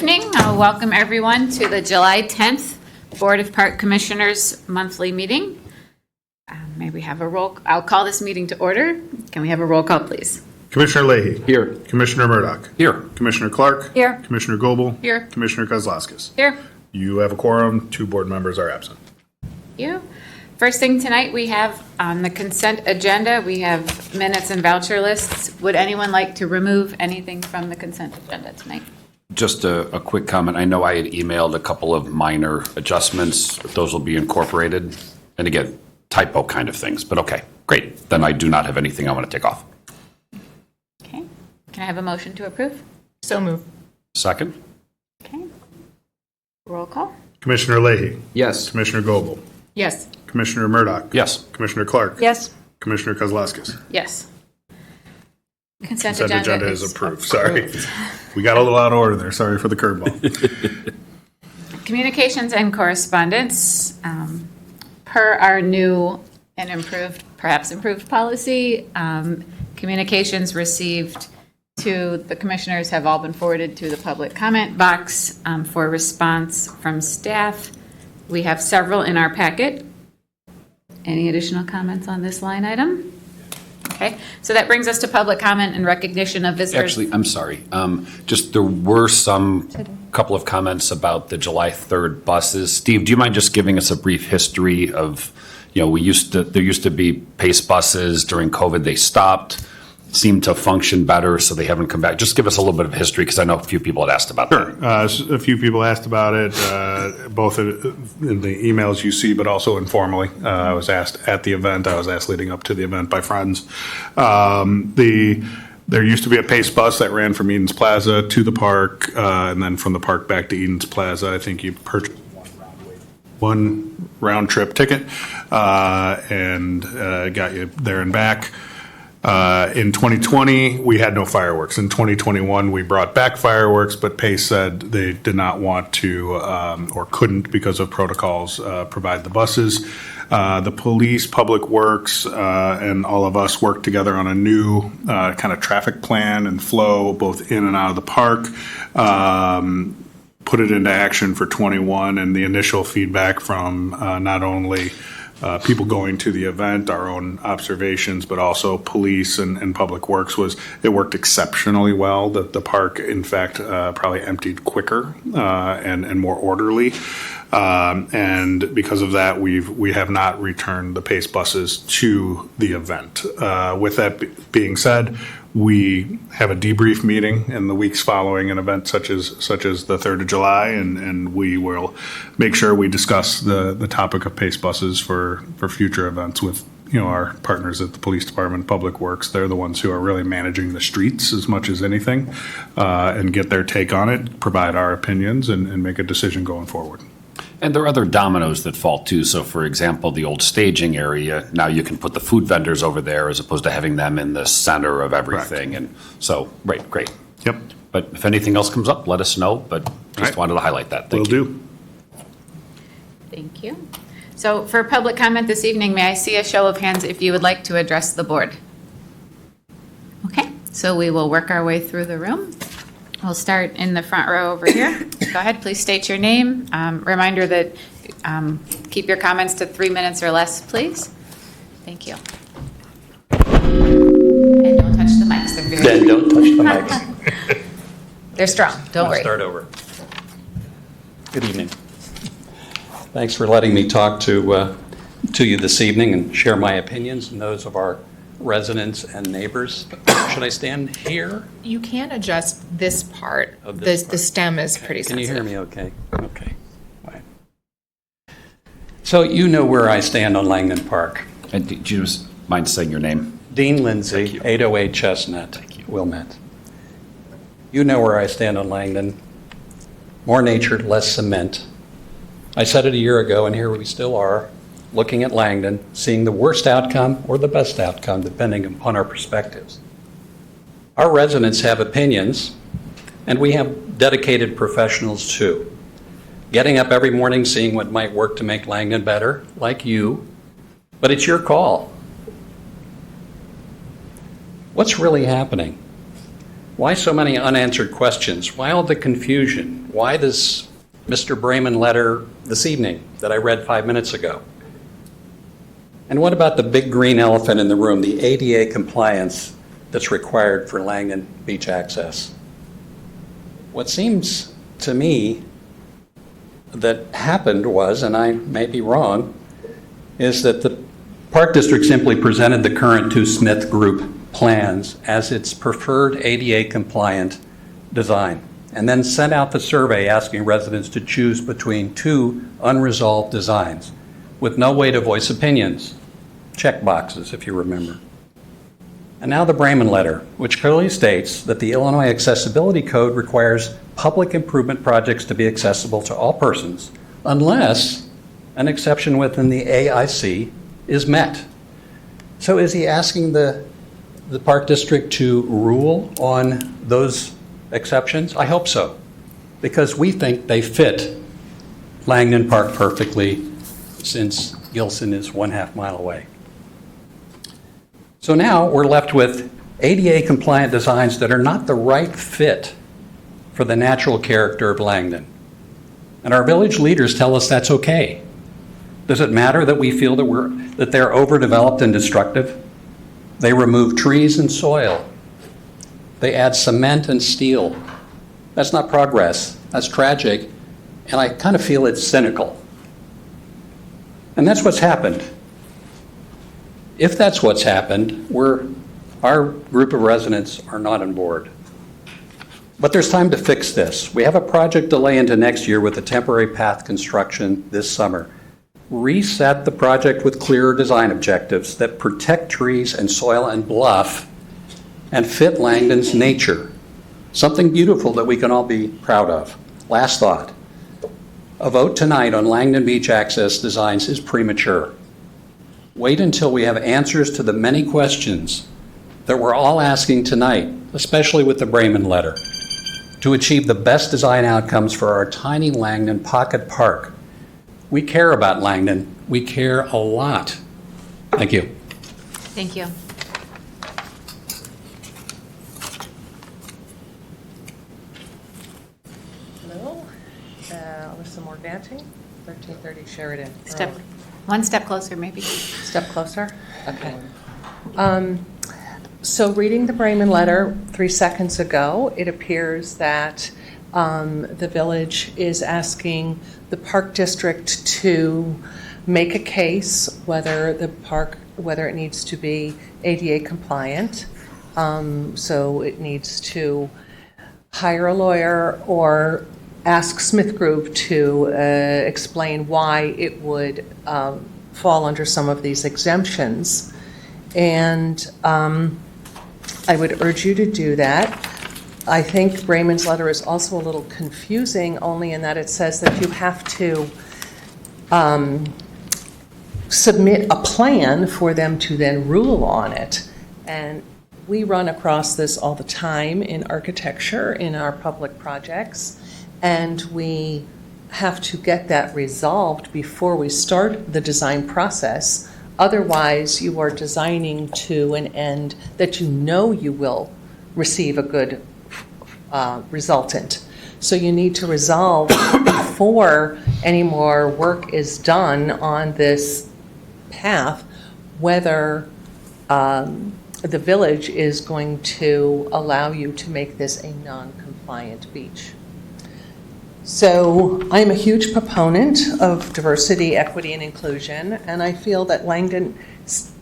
Evening. I'll welcome everyone to the July 10th Board of Park Commissioners monthly meeting. May we have a roll? I'll call this meeting to order. Can we have a roll call, please? Commissioner Leahy. Here. Commissioner Murdoch. Here. Commissioner Clark. Here. Commissioner Goebel. Here. Commissioner Kozlowskis. Here. You have a quorum. 2 board members are absent. Thank you. First thing tonight, we have on the consent agenda, we have minutes and voucher lists. Would anyone like to remove anything from the consent agenda tonight? Just a quick comment. I know I had emailed a couple of minor adjustments. Those will be incorporated. And again, typo kind of things, but okay, great. Then I do not have anything I want to take off. Okay. Can I have a motion to approve? So move. Second? Okay. Roll call? Commissioner Leahy. Yes. Commissioner Goebel. Yes. Commissioner Murdoch. Yes. Commissioner Clark. Yes. Commissioner Kozlowskis. Yes. Consent Consent agenda is approved. Sorry. We got a little out of order there. Sorry for the curveball. Communications and correspondence. Per our new and improved, perhaps improved policy, communications received to the commissioners have all been forwarded to the public comment box for response from staff. We have several in our packet. Any additional comments on this line item? Okay, so that brings us to public comment and recognition of visitors. Actually, I'm sorry. Just there were couple of comments about the July 3rd buses. Steve, do you mind just giving us a brief history of, there used to be PACE buses during COVID. They stopped, seemed to function better, so they haven't come back. Just give us a little bit of history, because I know a few people had asked about that. Sure. A few people asked about it, both in the emails you see, but also informally. I was asked at the event. I was asked leading up to the event by friends. There used to be a PACE bus that ran from Eden's Plaza to the park, and then from the park back to Eden's Plaza. I think you purchased one round trip ticket and got you there and back. In 2020, we had no fireworks. In 2021, we brought back fireworks, but PACE said they did not want to or couldn't, because of protocols, provide the buses. The police, public works, and all of us worked together on a new kind of traffic plan and flow, both in and out of the park. Put it into action for 21, and the initial feedback from not only people going to the event, our own observations, but also police and public works was it worked exceptionally well. The park, in fact, probably emptied quicker and more orderly. And because of that, we have not returned the PACE buses to the event. With that being said, we have a debrief meeting in the weeks following an event such as the 3rd of July, and we will make sure we discuss the topic of PACE buses for future events with our partners at the police department, public works. They're the ones who are really managing the streets as much as anything, and get their take on it, provide our opinions, and make a decision going forward. And there are other dominoes that fall too. So for example, the old staging area, now you can put the food vendors over there as opposed to having them in the center of everything. Correct. And so, right, great. Yep. But if anything else comes up, let us know. But just wanted to highlight that. Thank you. Will do. Thank you. So for public comment this evening, may I see a show of hands if you would like to address the board? Okay, so we will work our way through the room. We'll start in the front row over here. Go ahead, please state your name. Reminder that keep your comments to 3 minutes or less, please. Thank you. And don't touch the mics. They're very Then don't touch the mics. They're strong. Don't worry. Start over. Good evening. Thanks for letting me talk to you this evening and share my opinions and those of our residents and neighbors. Should I stand here? You can adjust this part. Of The this part. stem is pretty Can you sensitive. hear me okay? Okay. All right. So you know where I stand on Langdon Park. And do you just mind saying your name? Dean Lindsay, Thank you. 808 Chestnut. Thank you. Wilmette. You know where I stand on Langdon. More nature, less cement. I said it a year ago, and here we still are, looking at Langdon, seeing the worst outcome or the best outcome, depending upon our perspectives. Our residents have opinions, and we have dedicated professionals too. Getting up every morning, seeing what might work to make Langdon better, like you, but it's your call. What's really happening? Why so many unanswered questions? Why all the confusion? Why this Mr. Brayman letter this evening that I read 5 minutes ago? And what about the big green elephant in the room, the ADA compliance that's required for Langdon Beach access? What seems to me that happened was, and I may be wrong, is that the Park District simply presented the current two Smith Group plans as its preferred ADA compliant design, and then sent out the survey asking residents to choose between two unresolved designs with no way to voice opinions. Check boxes, if you remember. And now the Brayman letter, which clearly states that the Illinois Accessibility Code requires public improvement projects to be accessible to all persons unless an exception within the AIC is met. So is he asking the Park District to rule on those exceptions? I hope so, because we think they fit Langdon Park perfectly, since Gilson is 1/2 mile away. So now we're left with ADA compliant designs that are not the right fit for the natural character of Langdon. And our village leaders tell us that's okay. Does it matter that we feel that they're overdeveloped and destructive? They remove trees and soil. They add cement and steel. That's not progress. That's tragic. And I kind of feel it's cynical. And that's what's happened. If that's what's happened, our group of residents are not on board. But there's time to fix this. We have a project delay into next year with a temporary path construction this summer. Reset the project with clearer design objectives that protect trees and soil and bluff and fit Langdon's nature. Something beautiful that we can all be proud of. Last thought. A vote tonight on Langdon Beach access designs is premature. Wait until we have answers to the many questions that we're all asking tonight, especially with the Brayman letter, to achieve the best design outcomes for our tiny Langdon Pocket Park. We care about Langdon. We care a lot. Thank you. Thank you. Hello. Alyssa Morganti, 1330 Sheridan. One step closer, maybe. Step closer? Okay. So reading the Brayman letter 3 seconds ago, it appears that the village is asking the Park District to make a case whether it needs to be ADA compliant. So it needs to hire a lawyer or ask Smith Group to explain why it would fall under some of these exemptions. And I would urge you to do that. I think Brayman's letter is also a little confusing, only in that it says that you have to submit a plan for them to then rule on it. And we run across this all the time in architecture, in our public projects, and we have to get that resolved before we start the design process. Otherwise, you are designing to an end that you know you will receive a good resultant. So you need to resolve before any more work is done on this path whether the village is going to allow you to make this a non-compliant beach. So I'm a huge proponent of diversity, equity, and inclusion, and I feel that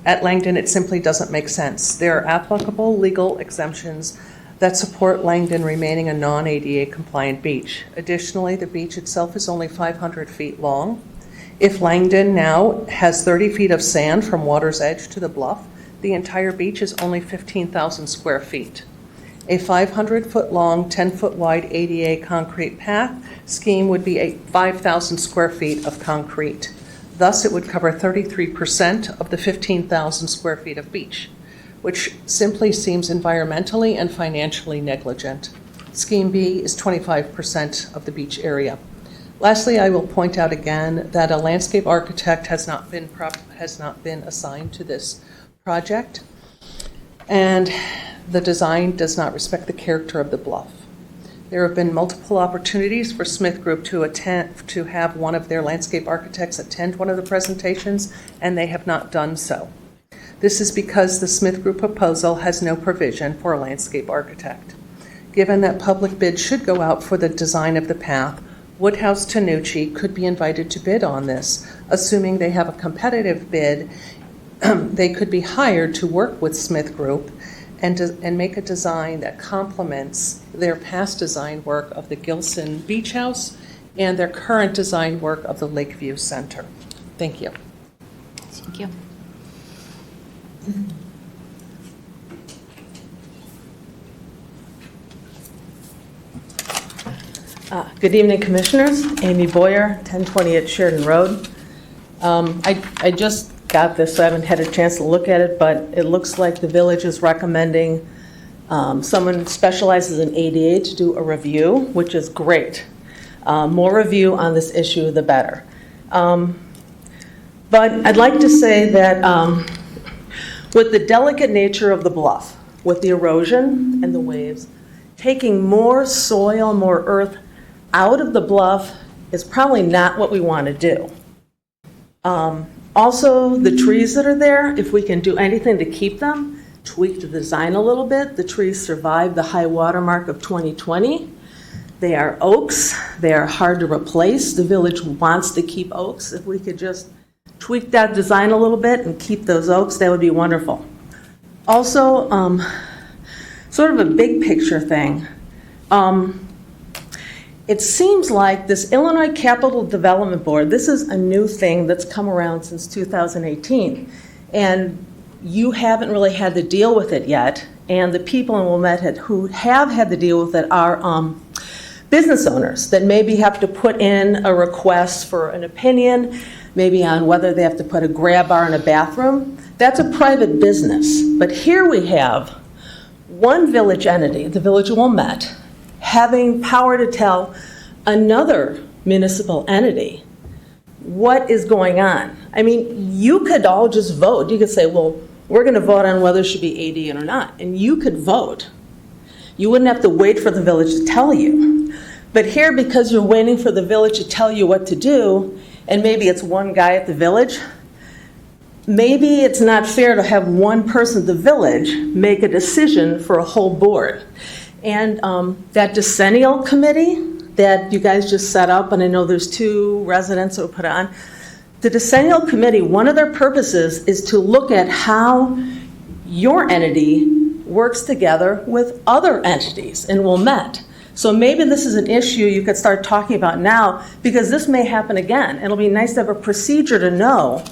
at Langdon it simply doesn't make sense. There are applicable legal exemptions that support Langdon remaining a non-ADA compliant beach. Additionally, the beach itself is only 500 feet long. If Langdon now has 30 feet of sand from water's edge to the bluff, the entire beach is only 15,000 square feet. A 500-foot-long, 10-foot-wide ADA concrete path scheme would be 5,000 square feet of concrete. Thus, it would cover 33% of the 15,000 square feet of beach, which simply seems environmentally and financially negligent. Scheme B is 25% of the beach area. Lastly, I will point out again that a landscape architect has not been assigned to this project. And the design does not respect the character of the bluff. There have been multiple opportunities for Smith Group to have one of their landscape architects attend one of the presentations, and they have not done so. This is because the Smith Group proposal has no provision for a landscape architect. Given that public bid should go out for the design of the path, Woodhouse Tanucci could be invited to bid on this. Assuming they have a competitive bid, they could be hired to work with Smith Group and make a design that complements their past design work of the Gilson Beach House and their current design work of the Lakeview Center. Thank you. Thank you. Good evening, Commissioners. Amy Boyer, 1028 Sheridan Road. I just got this, so I haven't had a chance to look at it, but it looks like the village is recommending someone specializes in ADA to do a review, which is great. More review on this issue, the better. But I'd like to say that with the delicate nature of the bluff, with the erosion and the waves, taking more soil, more earth out of the bluff is probably not what we want to do. Also, the trees that are there, if we can do anything to keep them, tweak the design a little bit. The trees survived the high water mark of 2020. They are oaks. They are hard to replace. The village wants to keep oaks. If we could just tweak that design a little bit and keep those oaks, that would be wonderful. Also, sort of a big picture thing. It seems like this Illinois Capital Development Board, this is a new thing that's come around since 2018. And you haven't really had to deal with it yet. And the people in Wilmette who have had to deal with it are business owners that maybe have to put in a request for an opinion, maybe on whether they have to put a grab bar in a bathroom. That's a private business. But here we have one village entity, the Village of Wilmette, having power to tell another municipal entity what is going on. I mean, you could all just vote. You could say, well, we're going to vote on whether it should be AD or not. And you could vote. You wouldn't have to wait for the village to tell you. But here, because you're waiting for the village to tell you what to do, and maybe it's one guy at the village, maybe it's not fair to have one person at the village make a decision for a whole board. And that decennial committee that you guys just set up, and I know there's 2 residents that were put on, the decennial committee, one of their purposes is to look at how your entity works together with other entities in Wilmette. So maybe this is an issue you could start talking about now, because this may happen again. It'll be nice to have a procedure to know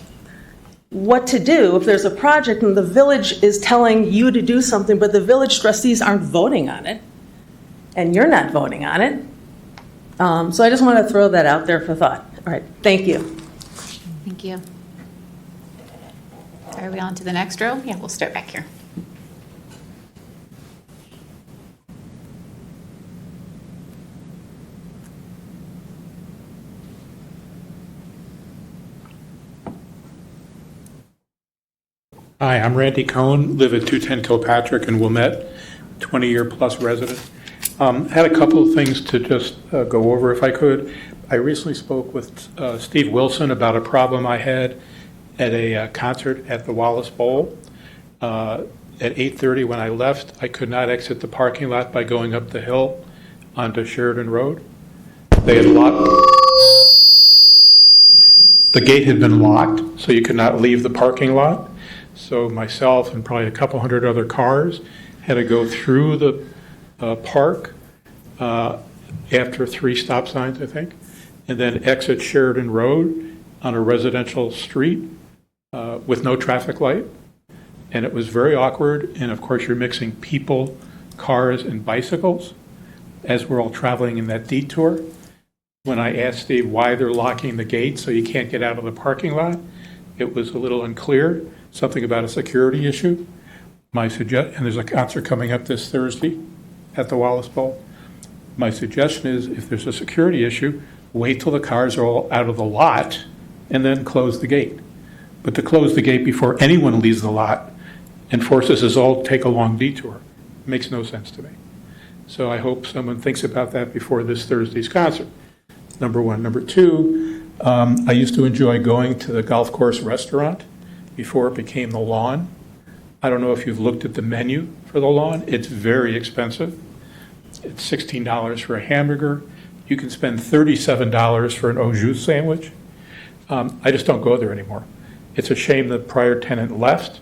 what to do if there's a project and the village is telling you to do something, but the village trustees aren't voting on it, and you're not voting on it. So I just want to throw that out there for thought. All right, thank you. Thank you. Are we on to the next row? Yeah, we'll start back here. Hi, I'm Randy Cohn, live at 210 Kilpatrick in Wilmette, 20-year-plus resident. Had a couple of things to just go over if I could. I recently spoke with Steve Wilson about a problem I had at a concert at the Wallace Bowl. At 8:30 when I left, I could not exit the parking lot by going up the hill onto Sheridan Road. They had locked. The gate had been locked, so you could not leave the parking lot. So myself and probably a couple hundred other cars had to go through the park after 3 stop signs, I think, and then exit Sheridan Road on a residential street with no traffic light. And it was very awkward. And of course, you're mixing people, cars, and bicycles as we're all traveling in that detour. When I asked Steve why they're locking the gate so you can't get out of the parking lot, it was a little unclear. Something about a security issue. And there's a concert coming up this Thursday at the Wallace Bowl. My suggestion is, if there's a security issue, wait till the cars are all out of the lot and then close the gate. But to close the gate before anyone leaves the lot and forces us all to take a long detour. Makes no sense to me. So I hope someone thinks about that before this Thursday's concert, number one. Number two, I used to enjoy going to the golf course restaurant before it became the Lawn. I don't know if you've looked at the menu for the Lawn. It's very expensive. It's $16 for a hamburger. You can spend $37 for an au jus sandwich. I just don't go there anymore. It's a shame the prior tenant left.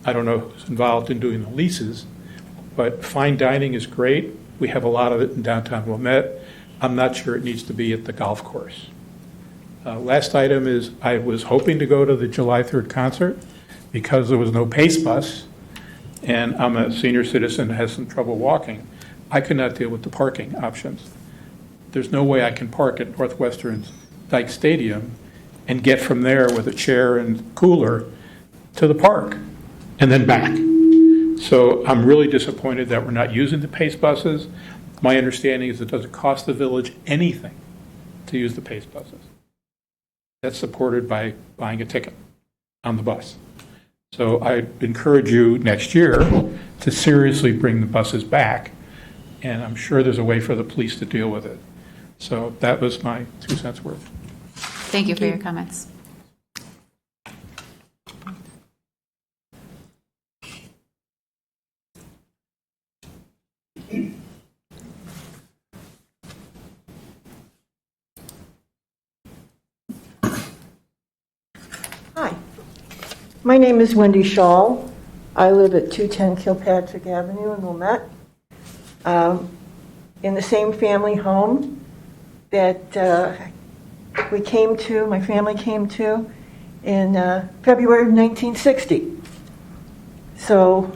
I don't know who's involved in doing the leases, but fine dining is great. We have a lot of it in downtown Wilmette. I'm not sure it needs to be at the golf course. Last item is I was hoping to go to the July 3rd concert because there was no Pace bus, and I'm a senior citizen that has some trouble walking. I could not deal with the parking options. There's no way I can park at Northwestern's Dyke Stadium and get from there with a chair and cooler to the park and then back. So I'm really disappointed that we're not using the Pace buses. My understanding is it doesn't cost the village anything to use the Pace buses. That's supported by buying a ticket on the bus. So I encourage you next year to seriously bring the buses back, and I'm sure there's a way for the police to deal with it. So that was my 2 cents worth. Thank you for your comments. Hi, my name is Wendy Shaw. I live at 210 Kilpatrick Avenue in Wilmette, in the same family home that my family came to in February of 1960. So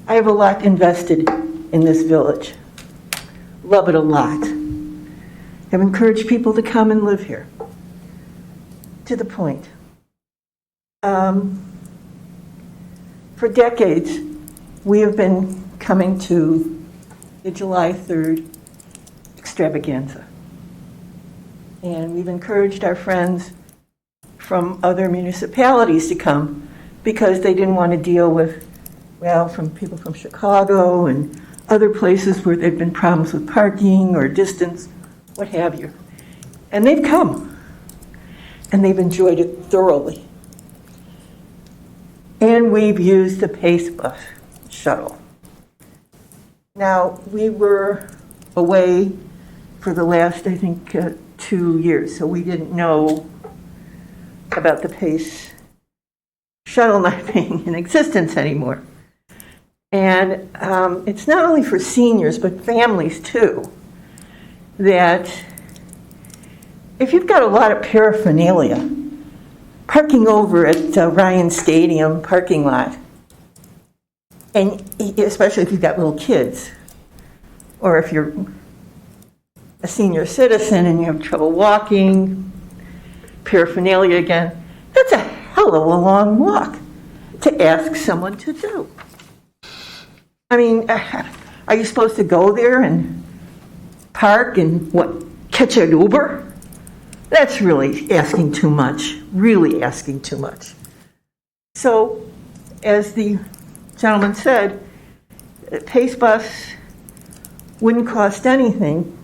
I have a lot invested in this village. Love it a lot. I've encouraged people to come and live here. To the point. For decades, we have been coming to the July 3rd extravaganza. And we've encouraged our friends from other municipalities to come because they didn't want to deal with, from people from Chicago and other places where there'd been problems with parking or distance, what have you. And they've come, and they've enjoyed it thoroughly. And we've used the Pace bus shuttle. Now, we were away for the last, I think, 2 years, so we didn't know about the Pace shuttle not being in existence anymore. And it's not only for seniors, but families too, that if you've got a lot of paraphernalia, parking over at Ryan Stadium parking lot, and especially if you've got little kids, or if you're a senior citizen and you have trouble walking, paraphernalia again, that's a hell of a long walk to ask someone to do. I mean, are you supposed to go there and park and catch an Uber? That's really asking too much, really asking too much. So, as the gentleman said, a Pace bus wouldn't cost anything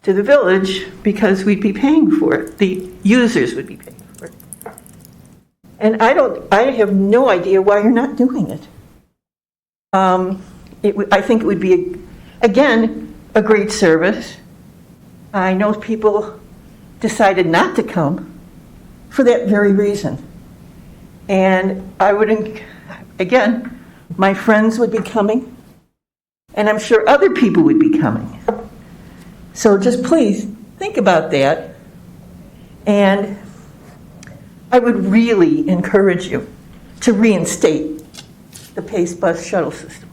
to the village because we'd be paying for it. The users would be paying for it. And I have no idea why you're not doing it. I think it would be, again, a great service. I know people decided not to come for that very reason. And I would, again, my friends would be coming, and I'm sure other people would be coming. So just please think about that. And I would really encourage you to reinstate the Pace bus shuttle system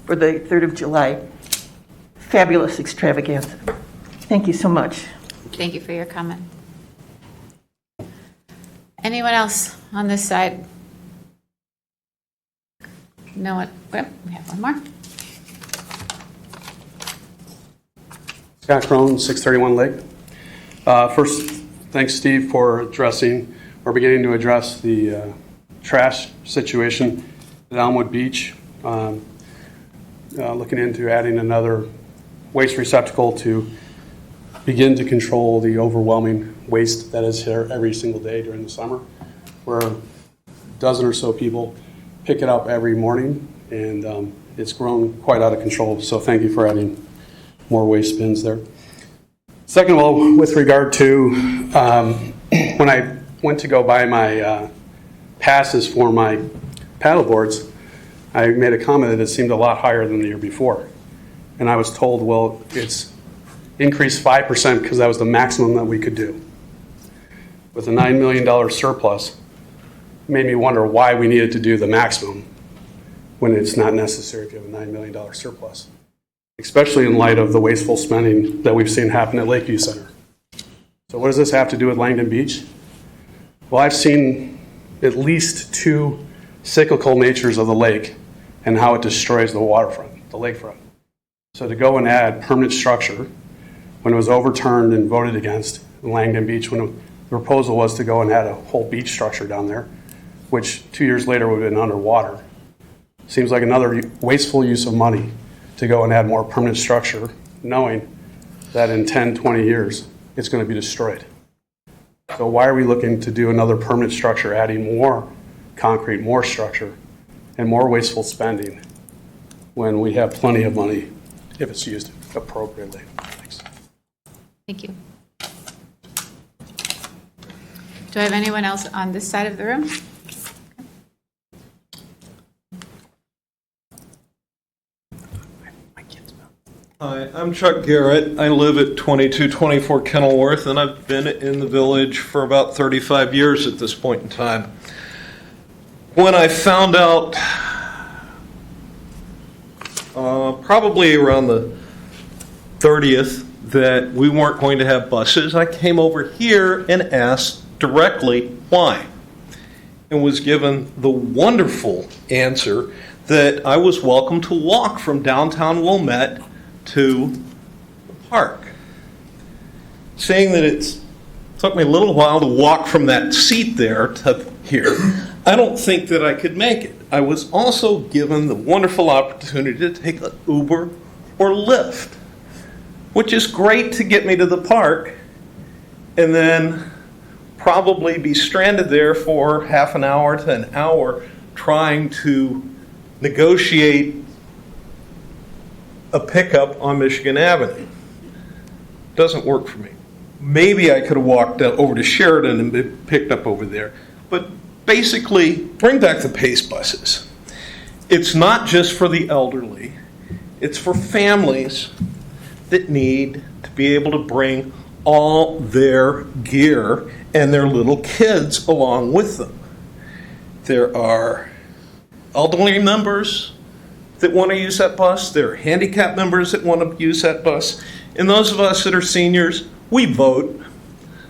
for the 3rd of July fabulous extravaganza. Thank you so much. Thank you for your comment. Anyone else on this side? No one? Well, we have one more. Scott Crone, 631 Lake. First, thanks, Steve, for addressing or beginning to address the trash situation at Elmwood Beach, looking into adding another waste receptacle to begin to control the overwhelming waste that is here every single day during the summer, where a dozen or so people pick it up every morning, and it's grown quite out of control. So thank you for adding more waste bins there. Second of all, with regard to when I went to go buy my passes for my paddle boards, I made a comment that it seemed a lot higher than the year before. And I was told, well, it's increased 5% because that was the maximum that we could do. With a $9 million surplus, it made me wonder why we needed to do the maximum when it's not necessary if you have a $9 million surplus, especially in light of the wasteful spending that we've seen happen at Lakeview Center. So what does this have to do with Langdon Beach? Well, I've seen at least two cyclical natures of the lake and how it destroys the waterfront, the lakefront. So to go and add permanent structure when it was overturned and voted against in Langdon Beach, when the proposal was to go and add a whole beach structure down there, which 2 years later would have been underwater, seems like another wasteful use of money to go and add more permanent structure, knowing that in 10, 20 years, it's going to be destroyed. So why are we looking to do another permanent structure, adding more concrete, more structure, and more wasteful spending when we have plenty of money if it's used appropriately? Thanks. Thank you. Do I have anyone else on this side of the room? Hi, I'm Chuck Garrett. I live at 2224 Kenilworth, and I've been in the village for about 35 years at this point in time. When I found out, probably around the 30th, that we weren't going to have buses, I came over here and asked directly why, and was given the wonderful answer that I was welcome to walk from downtown Wilmette to the park. Saying that it took me a little while to walk from that seat there to here, I don't think that I could make it. I was also given the wonderful opportunity to take an Uber or Lyft, which is great to get me to the park, and then probably be stranded there for half an hour to an hour trying to negotiate a pickup on Michigan Avenue. Doesn't work for me. Maybe I could have walked over to Sheridan and been picked up over there. But basically, bring back the PACE buses. It's not just for the elderly. It's for families that need to be able to bring all their gear and their little kids along with them. There are elderly members that want to use that bus. There are handicapped members that want to use that bus. And those of us that are seniors, we vote.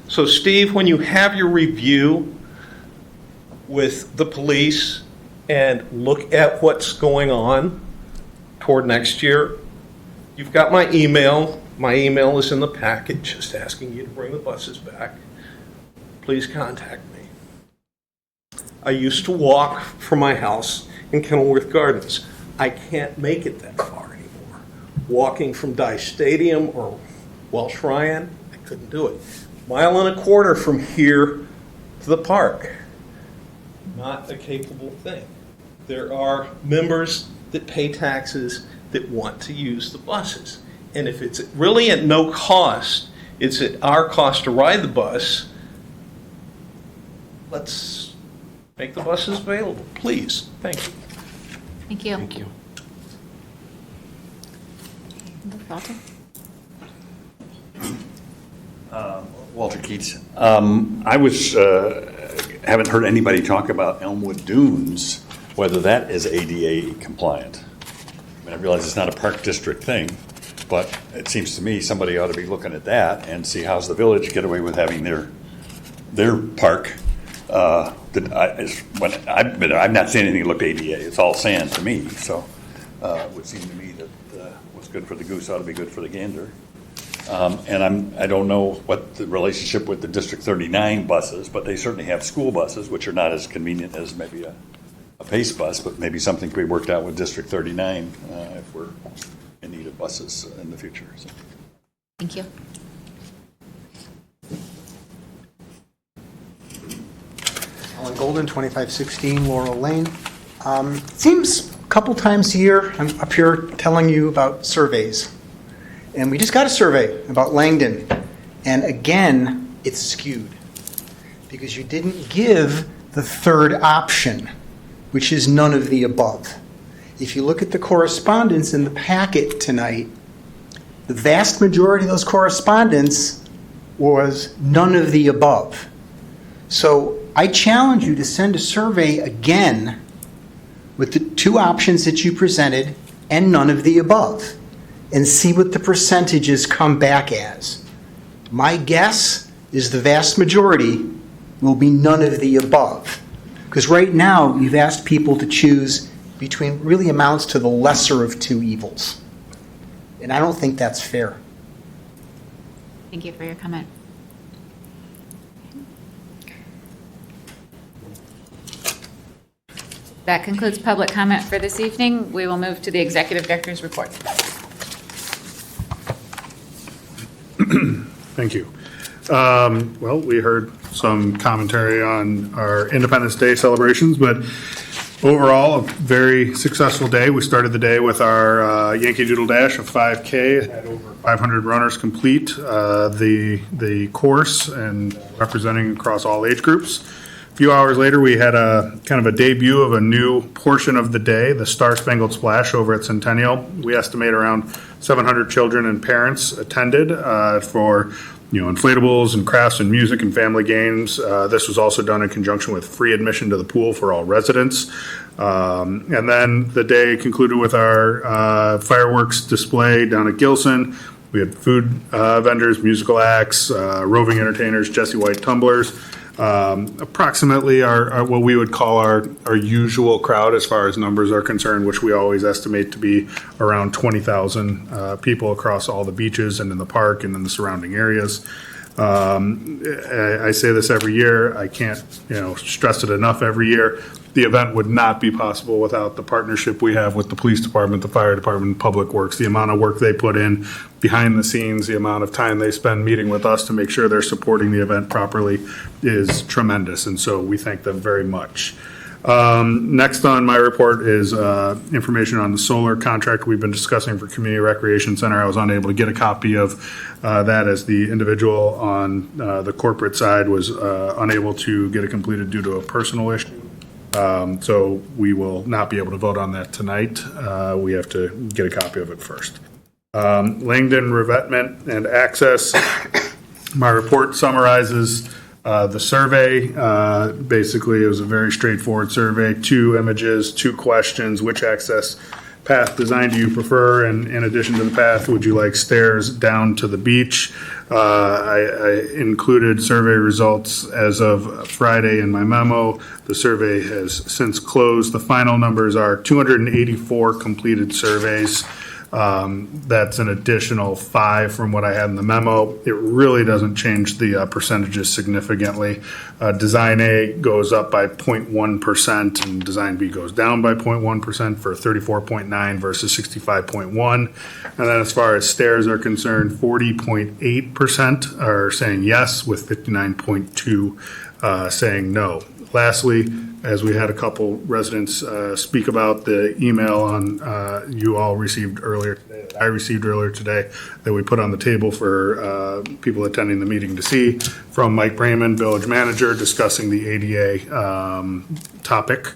So Steve, when you have your review with the police and look at what's going on toward next year, you've got my email. My email is in the packet, just asking you to bring the buses back. Please contact me. I used to walk from my house in Kenilworth Gardens. I can't make it that far anymore. Walking from Dye Stadium or Welsh Ryan, I couldn't do it. Mile and a quarter from here to the park. Not a capable thing. There are members that pay taxes that want to use the buses. And if it's really at no cost, it's at our cost to ride the bus, let's make the buses available, please. Thank you. Thank you. Thank you. Walter? Walter Keats. I haven't heard anybody talk about Elmwood Dunes, whether that is ADA compliant. I mean, I realize it's not a park district thing, but it seems to me somebody ought to be looking at that and see how's the village get away with having their park. I've not seen anything that looked ADA. It's all sand to me. So it would seem to me that what's good for the goose ought to be good for the gander. And I don't know what the relationship with the District 39 buses, but they certainly have school buses, which are not as convenient as maybe a a pace bus, but maybe something could be worked out with District 39 if we're in need of buses in the future. So. Thank you. Alan Golden, 2516 Laurel Lane. It seems a couple times a year I'm up here telling you about surveys. And we just got a survey about Langdon. And again, it's skewed. Because you didn't give the third option, which is none of the above. If you look at the correspondence in the packet tonight, the vast majority of those correspondence was none of the above. So I challenge you to send a survey again with the two options that you presented and none of the above and see what the percentages come back as. My guess is the vast majority will be none of the above. Because right now you've asked people to choose between really amounts to the lesser of two evils. And I don't think that's fair. Thank you for your comment. That concludes public comment for this evening. We will move to the executive director's report. Thank you. Well, we heard some commentary on our Independence Day celebrations, but overall, a very successful day. We started the day with our Yankee Doodle Dash of 5K. Had over 500 runners complete the course and representing across all age groups. A few hours later, we had a kind of a debut of a new portion of the day, the Star Spangled Splash over at Centennial. We estimate around 700 children and parents attended for inflatables and crafts and music and family games. This was also done in conjunction with free admission to the pool for all residents. And then the day concluded with our fireworks display down at Gilson. We had food vendors, musical acts, roving entertainers, Jesse White tumblers. Approximately our what we would call our usual crowd as far as numbers are concerned, which we always estimate to be around 20,000 people across all the beaches and in the park and in the surrounding areas. I say this every year. I can't stress it enough every year. The event would not be possible without the partnership we have with the police department, the fire department, public works, the amount of work they put in behind the scenes, the amount of time they spend meeting with us to make sure they're supporting the event properly is tremendous. And so we thank them very much. Next on my report is information on the solar contract we've been discussing for Community Recreation Center. I was unable to get a copy of that as the individual on the corporate side was unable to get it completed due to a personal issue. So we will not be able to vote on that tonight. We have to get a copy of it first. Langdon revetment and access. My report summarizes the survey. Basically, it was a very straightforward survey. 2 images, 2 questions. Which access path design do you prefer? And in addition to the path, would you like stairs down to the beach? I included survey results as of Friday in my memo. The survey has since closed. The final numbers are 284 completed surveys. That's an additional 5 from what I had in the memo. It really doesn't change the percentages significantly. Design A goes up by 0.1% and Design B goes down by 0.1% for 34.9 versus 65.1. And then as far as stairs are concerned, 40.8% are saying yes with 59.2 saying no. Lastly, as we had a couple residents speak about the email on you all received earlier today, I received earlier today, that we put on the table for people attending the meeting to see, from Mike Brayman, village manager, discussing the ADA topic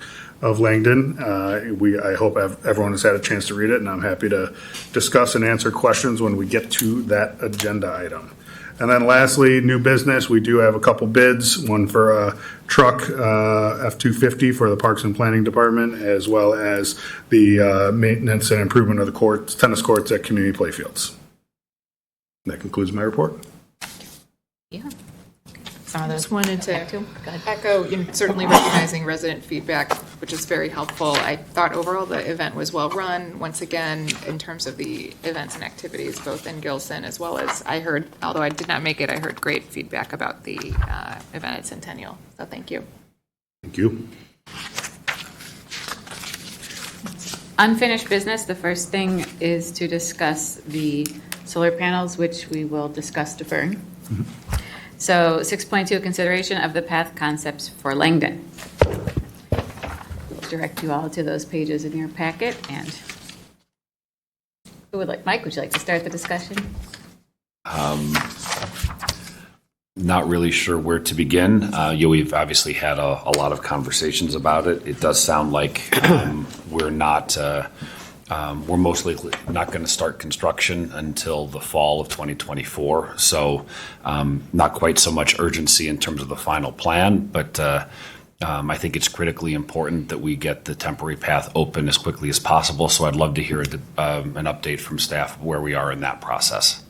of Langdon. I hope everyone has had a chance to read it, and I'm happy to discuss and answer questions when we get to that agenda item. And then lastly, new business, we do have a couple bids, one for a truck F-250 for the Parks and Planning Department, as well as the maintenance and improvement of the tennis courts at community playfields. That concludes my report. Yeah. Some of I those just wanted to Go ahead. echo, certainly recognizing resident feedback, which is very helpful. I thought overall the event was well run. Once again, in terms of the events and activities, both in Gilson as well as I heard, although I did not make it, I heard great feedback about the event at Centennial. So thank you. Thank you. Unfinished business, the first thing is to discuss the solar panels, which we will discuss deferring. So 6.2, consideration of the path concepts for Langdon. Direct you all to those pages in your packet, and who would like, Mike, would you like to start the discussion? Not really sure where to begin. We've obviously had a lot of conversations about it. It does sound like we're most likely not going to start construction until the fall of 2024. So not quite so much urgency in terms of the final plan, but I think it's critically important that we get the temporary path open as quickly as possible. So I'd love to hear an update from staff where we are in that process.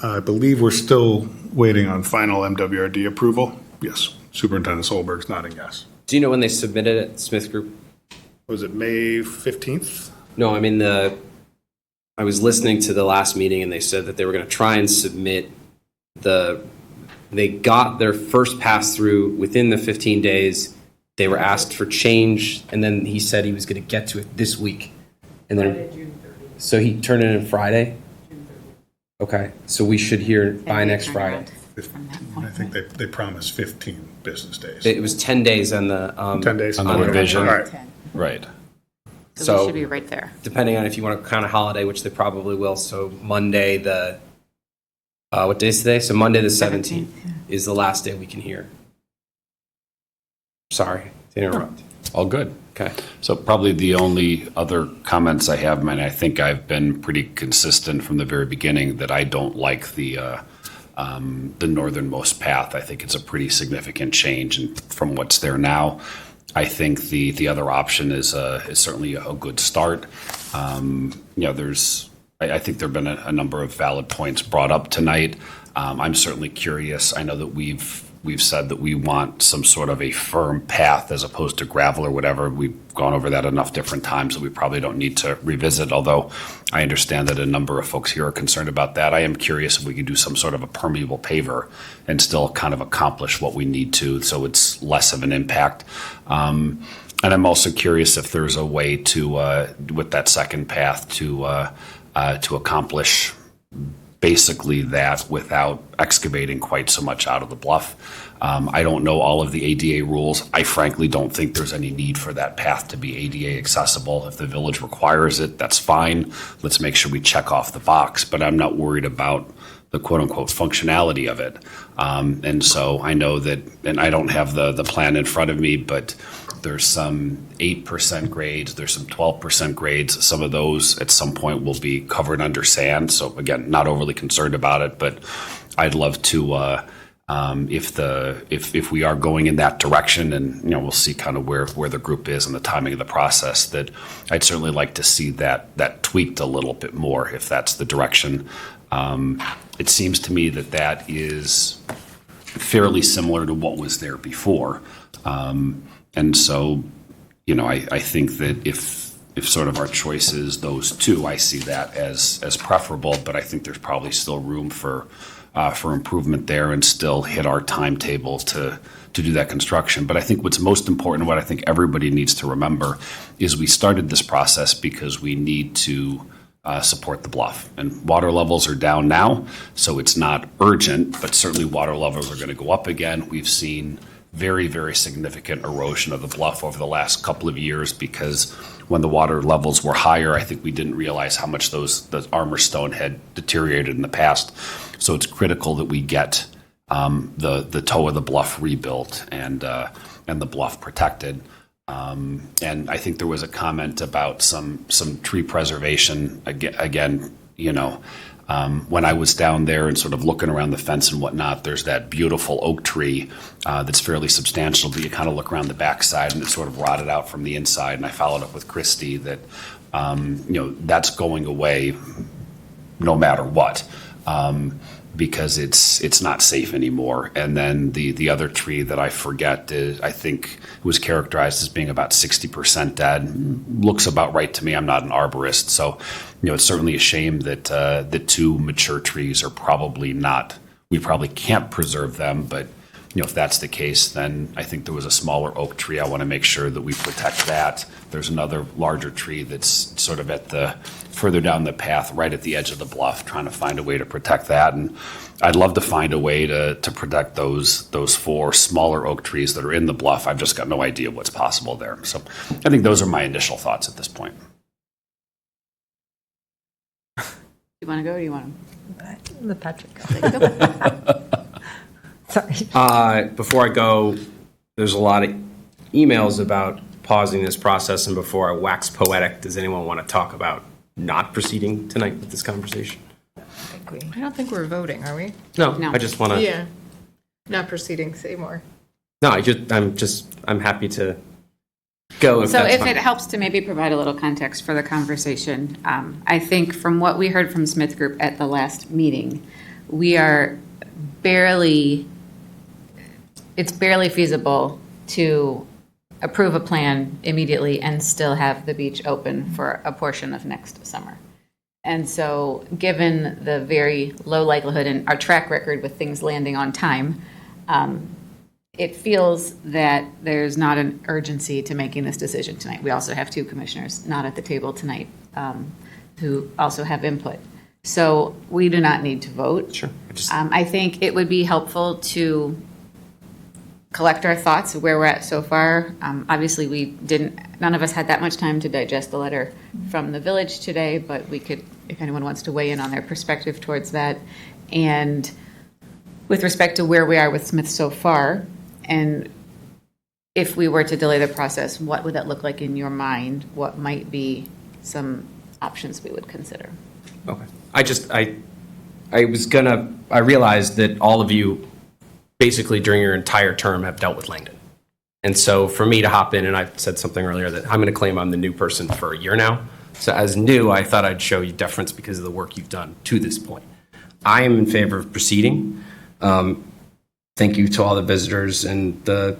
I believe we're still waiting on final MWRD approval. Yes. Superintendent Solberg's nodding yes. Do you know when they submitted it, Smith Group? Was it May 15th? No, I mean, I was listening to the last meeting and they said that they were going to try and submit they got their first pass through within the 15 days. They were asked for change, and then he said he was going to get to it this week. And then, so he turned it in Friday? Okay, so we should hear by next Friday. I think they promised 15 business days. It was 10 days on the 10 days on the revision. Right. Right. So we should be right there. Depending on if you want to count a holiday, which they probably will. So Monday what day is today? So Monday the 17th is the last day we can hear. Sorry to interrupt. All good. Okay. So probably the only other comments I have, I think I've been pretty consistent from the very beginning that I don't like the northernmost path. I think it's a pretty significant change from what's there now. I think the other option is certainly a good start. I think there have been a number of valid points brought up tonight. I'm certainly curious. I know that we've said that we want some sort of a firm path as opposed to gravel or whatever. We've gone over that enough different times that we probably don't need to revisit, although I understand that a number of folks here are concerned about that. I am curious if we could do some sort of a permeable paver and still kind of accomplish what we need to so it's less of an impact. And I'm also curious if there's a way to, with that second path, to accomplish basically that without excavating quite so much out of the bluff. I don't know all of the ADA rules. I frankly don't think there's any need for that path to be ADA accessible. If the village requires it, that's fine. Let's make sure we check off the box, but I'm not worried about the quote-unquote functionality of it. And so I know that, and I don't have the plan in front of me, but there's some 8% grades, there's some 12% grades. Some of those at some point will be covered under sand. So again, not overly concerned about it, but I'd love to, if we are going in that direction, and we'll see kind of where the group is and the timing of the process, that I'd certainly like to see that tweaked a little bit more if that's the direction. It seems to me that is fairly similar to what was there before. And so, I think that if sort of our choice is those two, I see that as preferable, but I think there's probably still room for improvement there and still hit our timetable to do that construction. But I think what's most important, what I think everybody needs to remember, is we started this process because we need to support the bluff. And water levels are down now, so it's not urgent, but certainly water levels are going to go up again. We've seen very, very significant erosion of the bluff over the last couple of years because when the water levels were higher, I think we didn't realize how much the armor stone had deteriorated in the past. So it's critical that we get the toe of the bluff rebuilt and the bluff protected. And I think there was a comment about some tree preservation. Again, when I was down there and sort of looking around the fence and whatnot, there's that beautiful oak tree that's fairly substantial, but you kind of look around the backside and it's sort of rotted out from the inside. And I followed up with Christy that, that's going away no matter what. Because it's not safe anymore. And then the other tree that I forget is, I think was characterized as being about 60% dead. Looks about right to me. I'm not an arborist, so it's certainly a shame that the two mature trees are probably not. We probably can't preserve them, but if that's the case, then I think there was a smaller oak tree. I want to make sure that we protect that. There's another larger tree that's sort of at the further down the path, right at the edge of the bluff, trying to find a way to protect that. And I'd love to find a way to protect those 4 smaller oak trees that are in the bluff. I've just got no idea what's possible there. So I think those are my initial thoughts at this point. You want to go or do you want Let Patrick go. to? Sorry. Before I go, there's a lot of emails about pausing this process, and before I wax poetic, does anyone want to talk about not proceeding tonight with this conversation? I don't think we're voting, are we? No, No. I just want to. Yeah. Not proceeding, say more. No, I'm happy to go. If So that's if fine. it helps to maybe provide a little context for the conversation, I think from what we heard from Smith Group at the last meeting, it's barely feasible to approve a plan immediately and still have the beach open for a portion of next summer. And so, given the very low likelihood and our track record with things landing on time, it feels that there's not an urgency to making this decision tonight. We also have 2 commissioners not at the table tonight who also have input. So we do not need to vote. Sure. I think it would be helpful to collect our thoughts of where we're at so far. Obviously, none of us had that much time to digest the letter from the village today, but we could, if anyone wants to weigh in on their perspective towards that. And with respect to where we are with Smith so far, and if we were to delay the process, what would that look like in your mind? What might be some options we would consider? Okay. I realized that all of you basically during your entire term have dealt with Langdon. And so for me to hop in, and I said something earlier that I'm going to claim I'm the new person for a year now. So as new, I thought I'd show you deference because of the work you've done to this point. I am in favor of proceeding. Thank you to all the visitors and the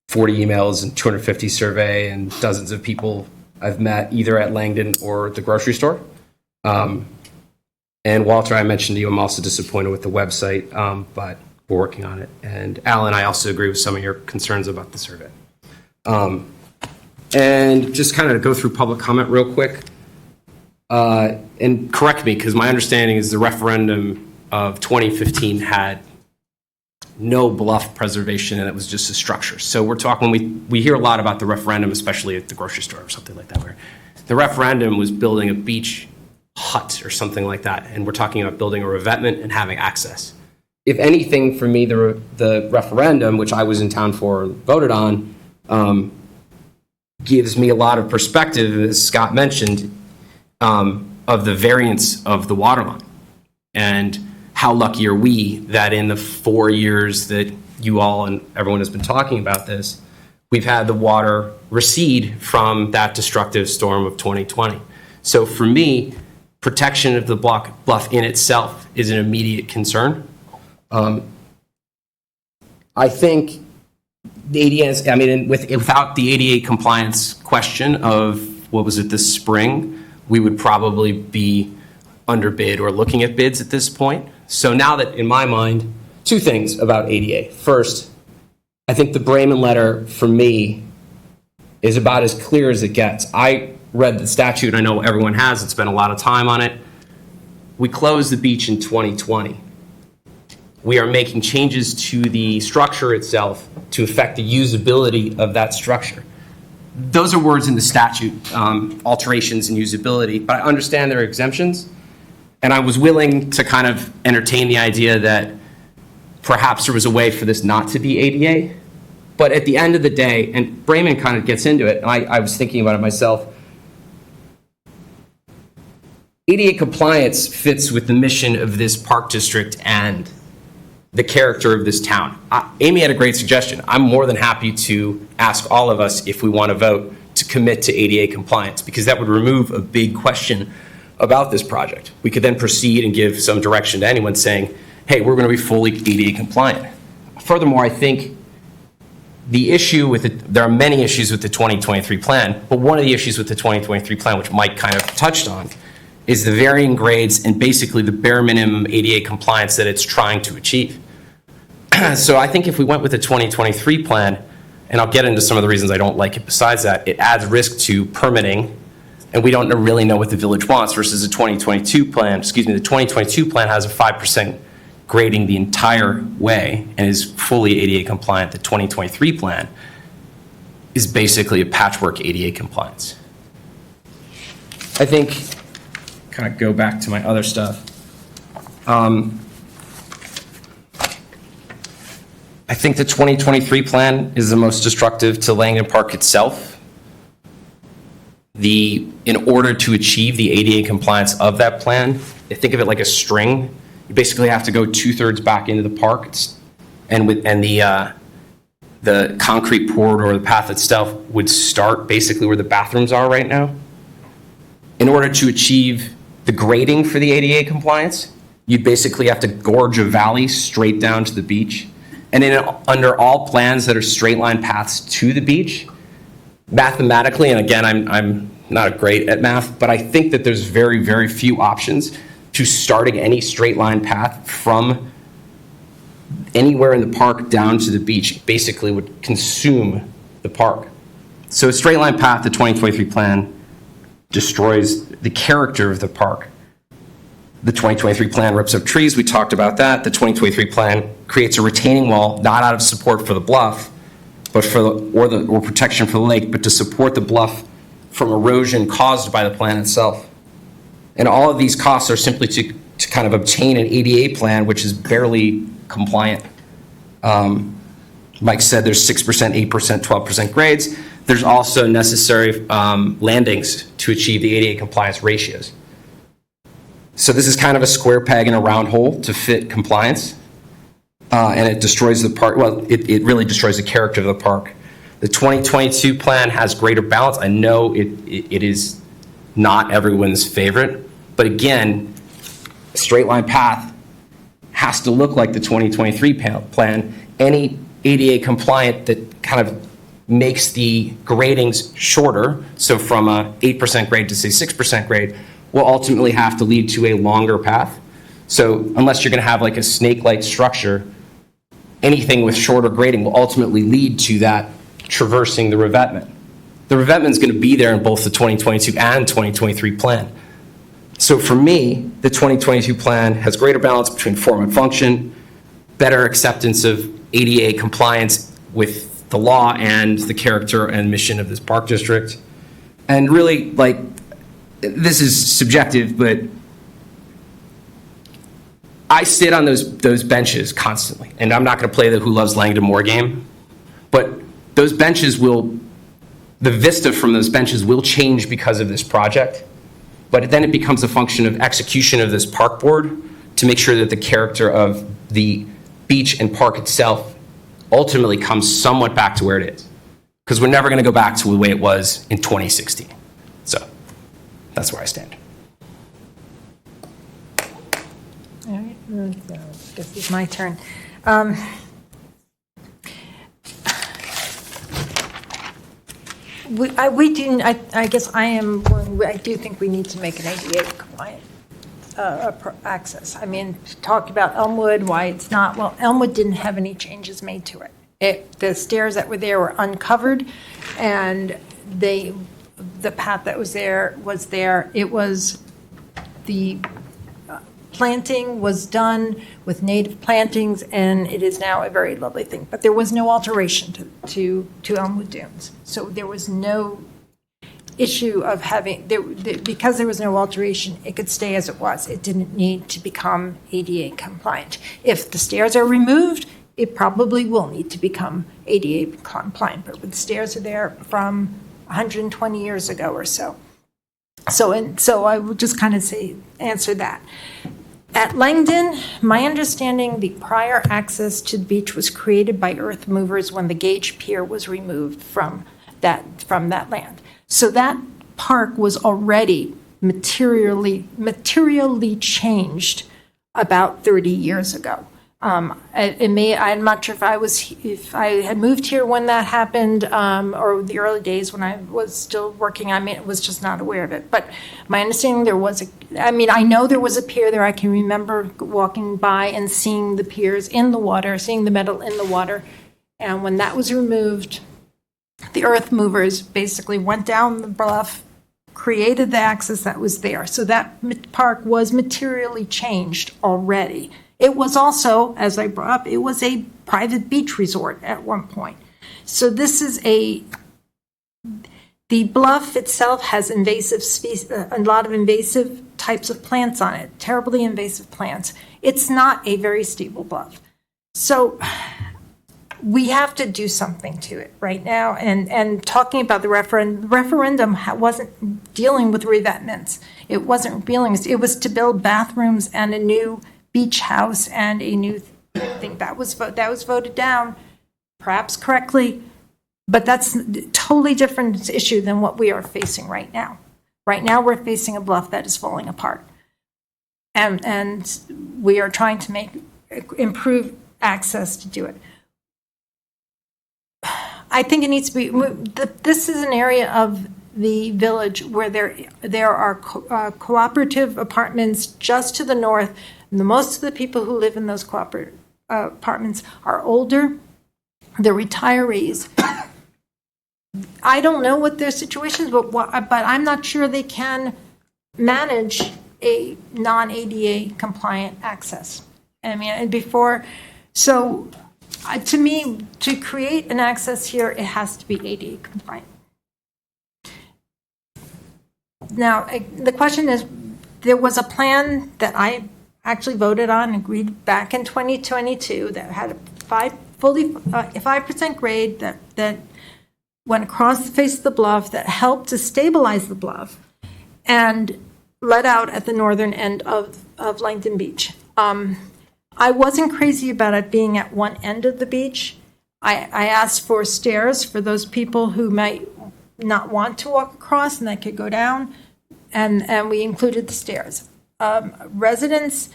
40 emails and 250 survey and dozens of people I've met either at Langdon or the grocery store. And Walter, I mentioned to you, I'm also disappointed with the website, but we're working on it. And Alan, I also agree with some of your concerns about the survey. And just kind of go through public comment real quick. And correct me, because my understanding is the referendum of 2015 had no bluff preservation, and it was just a structure. So we're talking, we hear a lot about the referendum, especially at the grocery store or something like that, where the referendum was building a beach hut or something like that, and we're talking about building a revetment and having access. If anything, for me, the referendum, which I was in town for and voted on, gives me a lot of perspective, as Scott mentioned, of the variance of the water line. And how lucky are we that in the 4 years that you all and everyone has been talking about this, we've had the water recede from that destructive storm of 2020. So for me, protection of the bluff in itself is an immediate concern. I think the ADA, without the ADA compliance question of, what was it, this spring, we would probably be underbid or looking at bids at this point. So now that, in my mind, 2 things about ADA. First, I think the Brayman letter, for me, is about as clear as it gets. I read the statute. I know everyone has. It's spent a lot of time on it. We closed the beach in 2020. We are making changes to the structure itself to affect the usability of that structure. Those are words in the statute, alterations in usability, but I understand there are exemptions. And I was willing to kind of entertain the idea that perhaps there was a way for this not to be ADA. But at the end of the day, and Brayman kind of gets into it, and I was thinking about it myself, ADA compliance fits with the mission of this park district and the character of this town. Amy had a great suggestion. I'm more than happy to ask all of us if we want to vote to commit to ADA compliance, because that would remove a big question about this project. We could then proceed and give some direction to anyone saying, hey, we're going to be fully ADA compliant. Furthermore, I think the issue with it, there are many issues with the 2023 plan, but one of the issues with the 2023 plan, which Mike kind of touched on, is the varying grades and basically the bare minimum ADA compliance that it's trying to achieve. So I think if we went with the 2023 plan, and I'll get into some of the reasons I don't like it besides that, it adds risk to permitting, and we don't really know what the village wants versus the 2022 plan. Excuse me, the 2022 plan has a 5% grading the entire way and is fully ADA compliant. The 2023 plan is basically a patchwork ADA compliance. I think, kind of go back to my other stuff. I think the 2023 plan is the most destructive to Langdon Park itself. In order to achieve the ADA compliance of that plan, I think of it like a string. You basically have to go 2/3 back into the park, and the concrete poured or the path itself would start basically where the bathrooms are right now. In order to achieve the grading for the ADA compliance, you'd basically have to gorge a valley straight down to the beach. And under all plans that are straight line paths to the beach, mathematically, and again, I'm not great at math, but I think that there's very, very few options to starting any straight line path from anywhere in the park down to the beach. It basically would consume the park. So a straight line path, the 2023 plan, destroys the character of the park. The 2023 plan rips up trees. We talked about that. The 2023 plan creates a retaining wall, not out of support for the bluff, but or protection for the lake, but to support the bluff from erosion caused by the plan itself. And all of these costs are simply to kind of obtain an ADA plan, which is barely compliant. Mike said there's 6%, 8%, 12% grades. There's also necessary landings to achieve the ADA compliance ratios. So this is kind of a square peg in a round hole to fit compliance. And it destroys the park. Well, it really destroys the character of the park. The 2022 plan has greater balance. I know it is not everyone's favorite, but again, a straight line path has to look like the 2023 plan. Any ADA compliant that kind of makes the gradings shorter, so from a 8% grade to say 6% grade, will ultimately have to lead to a longer path. So unless you're going to have like a snake-like structure, anything with shorter grading will ultimately lead to that traversing the revetment. The revetment is going to be there in both the 2022 and 2023 plan. So for me, the 2022 plan has greater balance between form and function, better acceptance of ADA compliance with the law and the character and mission of this park district. And really, like, this is subjective, but I sit on those benches constantly, and I'm not going to play the Who Loves Langdon More game, but those benches the vista from those benches will change because of this project, but then it becomes a function of execution of this park board to make sure that the character of the beach and park itself ultimately comes somewhat back to where it is, because we're never going to go back to the way it was in 2016. So that's where I stand. All right, this is my turn. I guess I do think we need to make an ADA compliant access. I mean, talk about Elmwood, why it's not. Well, Elmwood didn't have any changes made to it. The stairs that were there were uncovered, and the path that was there was there. It was the planting was done with native plantings, and it is now a very lovely thing. But there was no alteration to Elmwood Dunes, so there was no issue of having because there was no alteration. It could stay as it was. It didn't need to become ADA compliant. If the stairs are removed, it probably will need to become ADA compliant. But the stairs are there from 120 years ago or so. So I would just kind of answer that. At Langdon, my understanding, the prior access to the beach was created by earth movers when the gauge pier was removed from that land. So that park was already materially changed about 30 years ago. I'm not sure if I had moved here when that happened, or the early days when I was still working. I mean, I was just not aware of it. But my understanding I know there was a pier there. I can remember walking by and seeing the piers in the water, seeing the metal in the water. And when that was removed, the earth movers basically went down the bluff, created the access that was there. So that park was materially changed already. It was also, as I brought up, it was a private beach resort at one point. So this is the bluff itself has invasive species, a lot of invasive types of plants on it, terribly invasive plants. It's not a very stable bluff. So we have to do something to it right now. And talking about the referendum wasn't dealing with revetments. It wasn't dealing, it was to build bathrooms and a new beach house and a new thing. That was voted down, perhaps correctly, but that's a totally different issue than what we are facing right now. Right now, we're facing a bluff that is falling apart. And we are trying to improve access to do it. I think it needs to be, this is an area of the village where there are cooperative apartments just to the north. And most of the people who live in those cooperative apartments are older. They're retirees. I don't know what their situation is, but I'm not sure they can manage a non-ADA compliant access. I mean, to me, to create an access here, it has to be ADA compliant. Now, the question is, there was a plan that I actually voted on and agreed back in 2022 that had a 5% grade that went across the face of the bluff that helped to stabilize the bluff and let out at the northern end of Langdon Beach. I wasn't crazy about it being at one end of the beach. I asked for stairs for those people who might not want to walk across and they could go down, and we included the stairs. Residents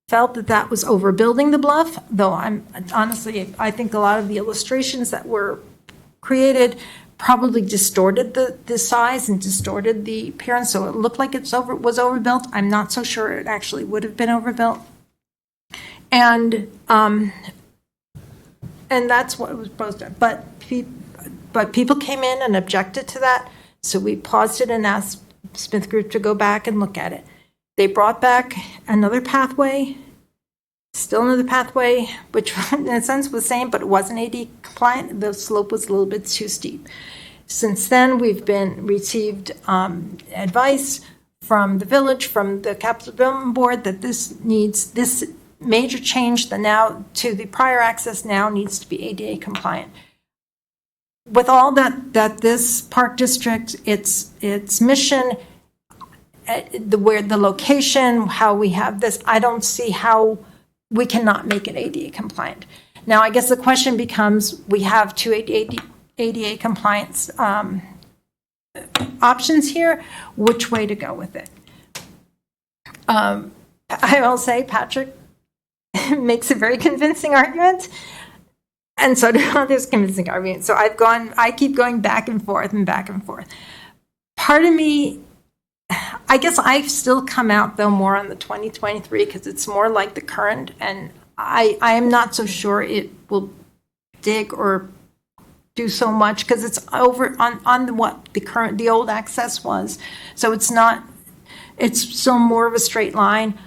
felt that was overbuilding the bluff, though I think a lot of the illustrations that were created probably distorted the size and distorted the appearance, so it looked like it was overbuilt. I'm not so sure it actually would have been overbuilt. And that's what was proposed. But people came in and objected to that, so we paused it and asked Smith Group to go back and look at it. They brought back another pathway, still another pathway, which in a sense was the same, but it wasn't AD compliant. The slope was a little bit too steep. Since then, we've received advice from the village, from the Capital Development Board, that this major change to the prior access now needs to be ADA compliant. With all that this park district, its mission, where the location, how we have this, I don't see how we cannot make it ADA compliant. Now, I guess the question becomes, we have two ADA compliance options here. Which way to go with it? I will say Patrick makes a very convincing argument, and so do others convincing arguments. So I keep going back and forth and back and forth. Part of me, I guess I've still come out though more on the 2023 because it's more like the current, and I am not so sure it will dig or do so much because it's over on what the old access was. So it's still more of a straight line.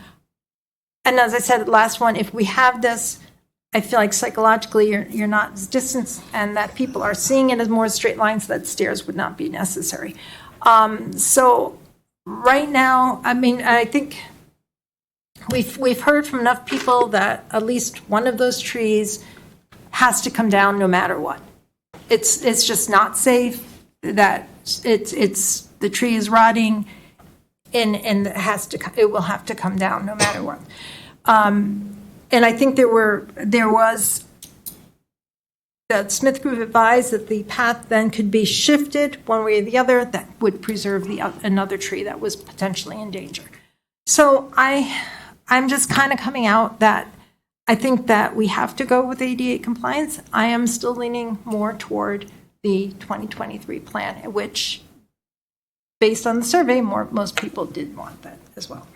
And as I said, the last one, if we have this, I feel like psychologically you're not as distant, and that people are seeing it as more straight lines, that stairs would not be necessary. So right now, I mean, I think we've heard from enough people that at least one of those trees has to come down no matter what. It's just not safe. That the tree is rotting, and it will have to come down no matter what. And I think there was that Smith Group advised that the path then could be shifted one way or the other that would preserve another tree that was potentially in danger. So I'm just kind of coming out that I think that we have to go with ADA compliance. I am still leaning more toward the 2023 plan, which, based on the survey, most people did want that as well.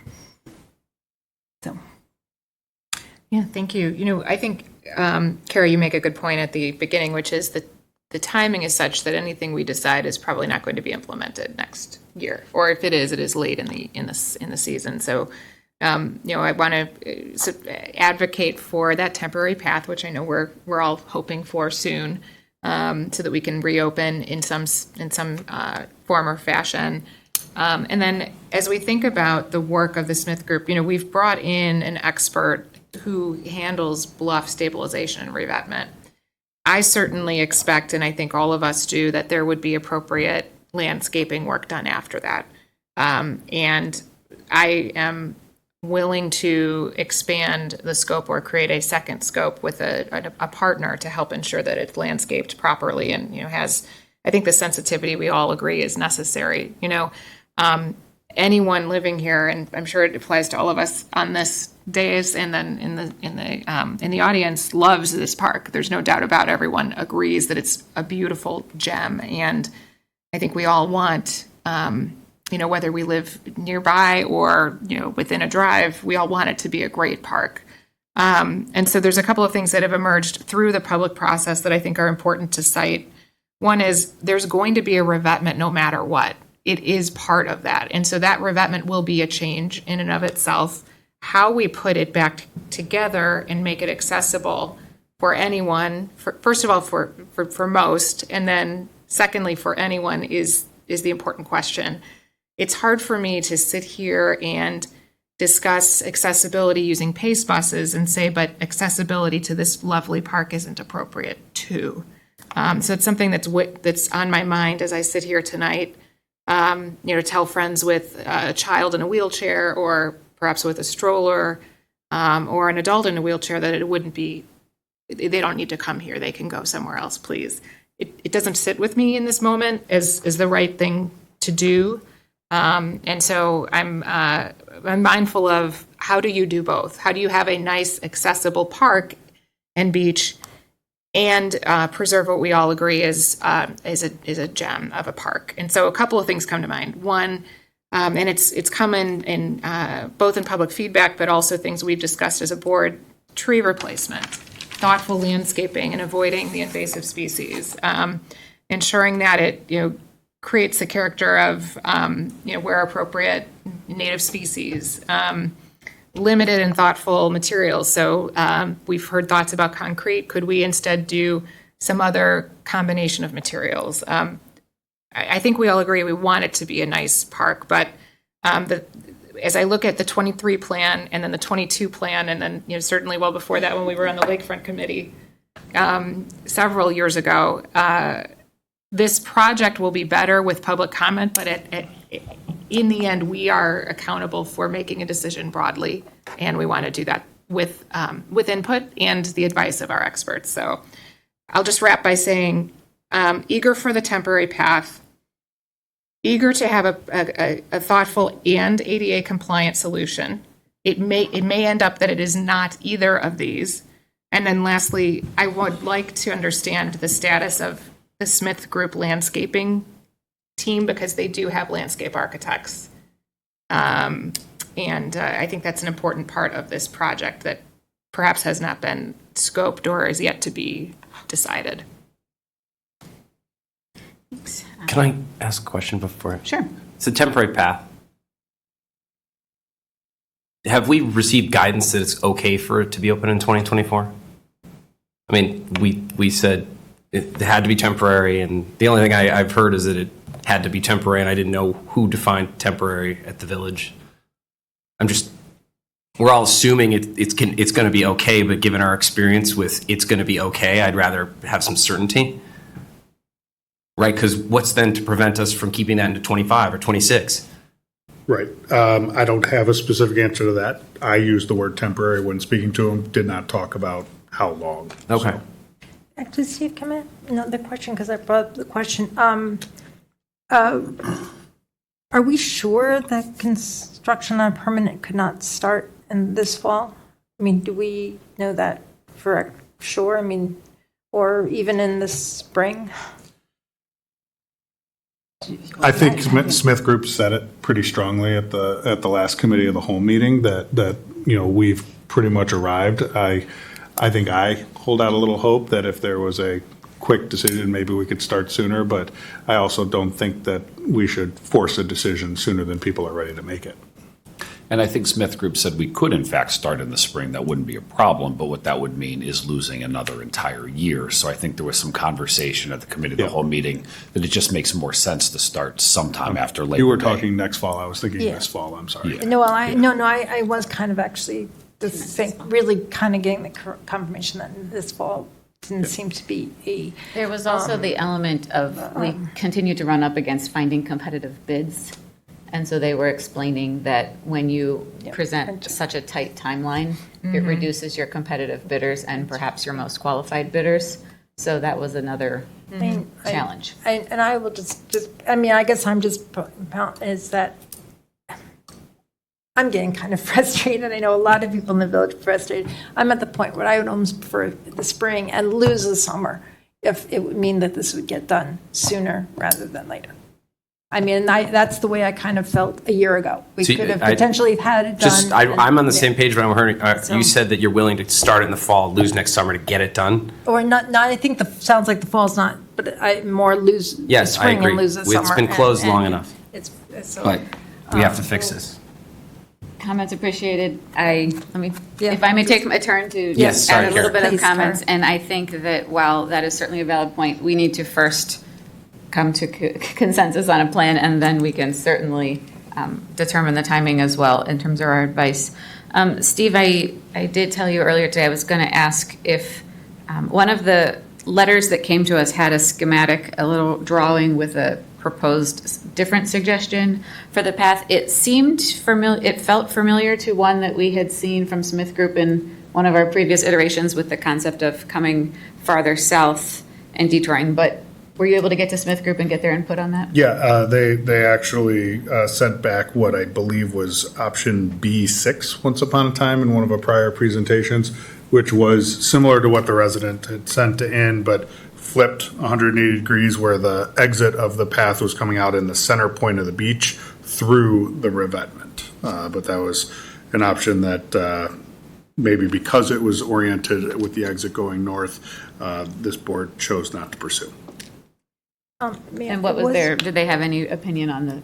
So. Yeah, thank you. You know, I think, Carrie, you make a good point at the beginning, which is that the timing is such that anything we decide is probably not going to be implemented next year, or if it is late in the season. So, you know, I want to advocate for that temporary path, which I know we're all hoping for soon, so that we can reopen in some form or fashion. And then, as we think about the work of the Smith Group, you know, we've brought in an expert who handles bluff stabilization and revetment. I certainly expect, and I think all of us do, that there would be appropriate landscaping work done after that. And I am willing to expand the scope or create a second scope with a partner to help ensure that it's landscaped properly and, you know, has, I think, the sensitivity we all agree is necessary. You know, anyone living here, and I'm sure it applies to all of us on this dais and then in the audience, loves this park. There's no doubt about it. Everyone agrees that it's a beautiful gem, and I think we all want, you know, whether we live nearby or, you know, within a drive, we all want it to be a great park. And so there's a couple of things that have emerged through the public process that I think are important to cite. One is there's going to be a revetment no matter what. It is part of that. And so that revetment will be a change in and of itself. How we put it back together and make it accessible for anyone, first of all, for most, and then secondly, for anyone is the important question. It's hard for me to sit here and discuss accessibility using pace buses and say, but accessibility to this lovely park isn't appropriate too. So it's something that's on my mind as I sit here tonight. You know, tell friends with a child in a wheelchair or perhaps with a stroller or an adult in a wheelchair that it wouldn't be, they don't need to come here. They can go somewhere else, please. It doesn't sit with me in this moment as the right thing to do. And so I'm mindful of how do you do both? How do you have a nice, accessible park and beach and preserve what we all agree is a gem of a park? And so a couple of things come to mind. One, and it's come in both in public feedback, but also things we've discussed as a board: tree replacement, thoughtful landscaping, and avoiding the invasive species. Ensuring that it, you know, creates the character of, you know, where appropriate, native species. Limited and thoughtful materials. So we've heard thoughts about concrete. Could we instead do some other combination of materials? I think we all agree we want it to be a nice park, but as I look at the 23 plan and then the 22 plan, and then, you know, certainly well before that when we were on the Lakefront Committee several years ago, this project will be better with public comment, but in the end, we are accountable for making a decision broadly, and we want to do that with input and the advice of our experts. So I'll just wrap by saying, eager for the temporary path, eager to have a thoughtful and ADA compliant solution. It may end up that it is not either of these. And then lastly, I would like to understand the status of the Smith Group landscaping team, because they do have landscape architects. And I think that's an important part of this project that perhaps has not been scoped or is yet to be decided. Thanks. Can I ask a question before? Sure. It's a temporary path. Have we received guidance that it's okay for it to be open in 2024? I mean, we said it had to be temporary, and the only thing I've heard is that it had to be temporary, and I didn't know who defined temporary at the village. We're all assuming it's going to be okay, but given our experience with it's going to be okay, I'd rather have some certainty. Right? Because what's then to prevent us from keeping that into 25 or 26? Right. I don't have a specific answer to that. I used the word temporary when speaking to him, did not talk about how long. Okay. So. Actually, Steve, come in. Another question, because I brought up the question. Are we sure that construction on permanent could not start in this fall? I mean, do we know that for sure? I mean, or even in the spring? I think Smith Group said it pretty strongly at the last committee of the whole meeting that we've pretty much arrived. I think I hold out a little hope that if there was a quick decision, maybe we could start sooner, but I also don't think that we should force a decision sooner than people are ready to make it. And I think Smith Group said we could in fact start in the spring. That wouldn't be a problem, but what that would mean is losing another entire year. So I think there was some conversation at the committee of the whole meeting that it just makes more sense to start sometime after Labor Day. You were talking next fall. I was thinking this fall. I'm sorry. No, well, I was kind of actually really kind of getting the confirmation that this fall didn't seem to be a. There was also the element of we continue to run up against finding competitive bids. And so they were explaining that when you present such a tight timeline, it reduces your competitive bidders and perhaps your most qualified bidders. So that was another challenge. And I will I guess I'm just, is that I'm getting kind of frustrated. I know a lot of people in the village are frustrated. I'm at the point where I would almost prefer the spring and lose the summer if it would mean that this would get done sooner rather than later. I mean, that's the way I kind of felt a year ago. We could have potentially had it done. I'm on the same page, but I'm hearing, you said that you're willing to start in the fall, lose next summer to get it done? Or not, I think sounds like the fall's not, but I more lose the spring and lose the summer. It's been closed long enough. But we have to fix this. Comments appreciated. If I may take a turn to add a little bit of comments. And I think that while that is certainly a valid point, we need to first come to consensus on a plan, and then we can certainly determine the timing as well in terms of our advice. Steve, I did tell you earlier today I was going to ask if one of the letters that came to us had a schematic, a little drawing with a proposed different suggestion for the path. It seemed familiar. It felt familiar to one that we had seen from Smith Group in one of our previous iterations with the concept of coming farther south and detouring, but were you able to get to Smith Group and get their input on that? Yeah, they actually sent back what I believe was option B6 once upon a time in one of our prior presentations, which was similar to what the resident had sent in, but flipped 180 degrees where the exit of the path was coming out in the center point of the beach through the revetment. But that was an option that maybe because it was oriented with the exit going north, this board chose not to pursue. And what was did they have any opinion on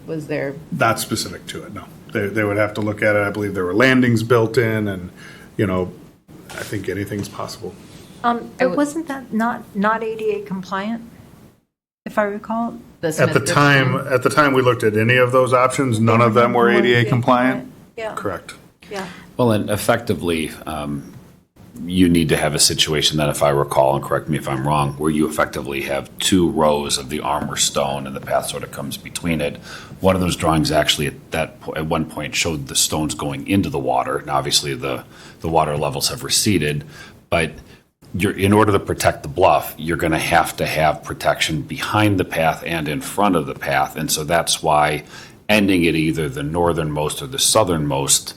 was there? Not specific to it, no. They would have to look at it. I believe there were landings built in and, I think anything's possible. Wasn't that not ADA compliant, if I recall? At the time we looked at any of those options, none of them were ADA compliant? Yeah. Correct. Yeah. Well, and effectively, you need to have a situation that, if I recall, and correct me if I'm wrong, where you effectively have two rows of the armor stone and the path sort of comes between it. One of those drawings actually at one point showed the stones going into the water. Now, obviously, the water levels have receded, but in order to protect the bluff, you're going to have protection behind the path and in front of the path. And so that's why ending at either the northernmost or the southernmost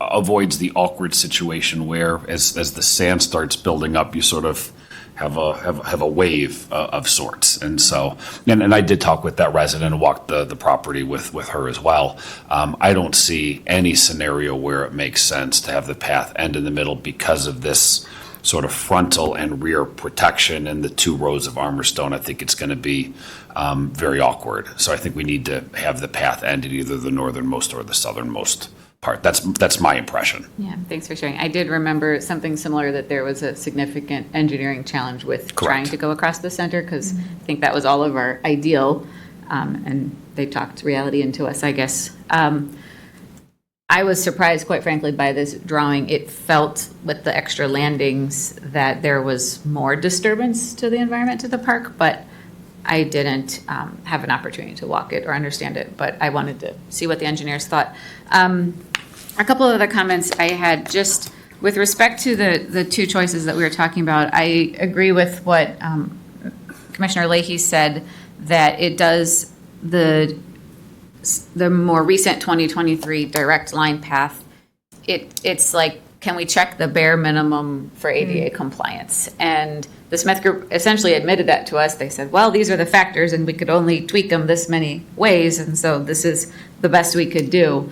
avoids the awkward situation where, as the sand starts building up, you sort of have a wave of sorts. And so, and I did talk with that resident and walked the property with her as well. I don't see any scenario where it makes sense to have the path end in the middle because of this sort of frontal and rear protection and the two rows of armor stone. I think it's going to be very awkward. So I think we need to have the path end at either the northernmost or the southernmost part. That's my impression. Yeah, thanks for sharing. I did remember something similar, that there was a significant engineering challenge with trying to go across the center, because I think that was all of our ideal, and they talked reality into us, I guess. I was surprised, quite frankly, by this drawing. It felt, with the extra landings, that there was more disturbance to the environment, to the park, but I didn't have an opportunity to walk it or understand it, but I wanted to see what the engineers thought. A couple of other comments I had, just with respect to the two choices that we were talking about. I agree with what Commissioner Leahy said, that it does the more recent 2023 direct line path it's like, can we check the bare minimum for ADA compliance? And the Smith Group essentially admitted that to us. They said, well, these are the factors, and we could only tweak them this many ways, and so this is the best we could do.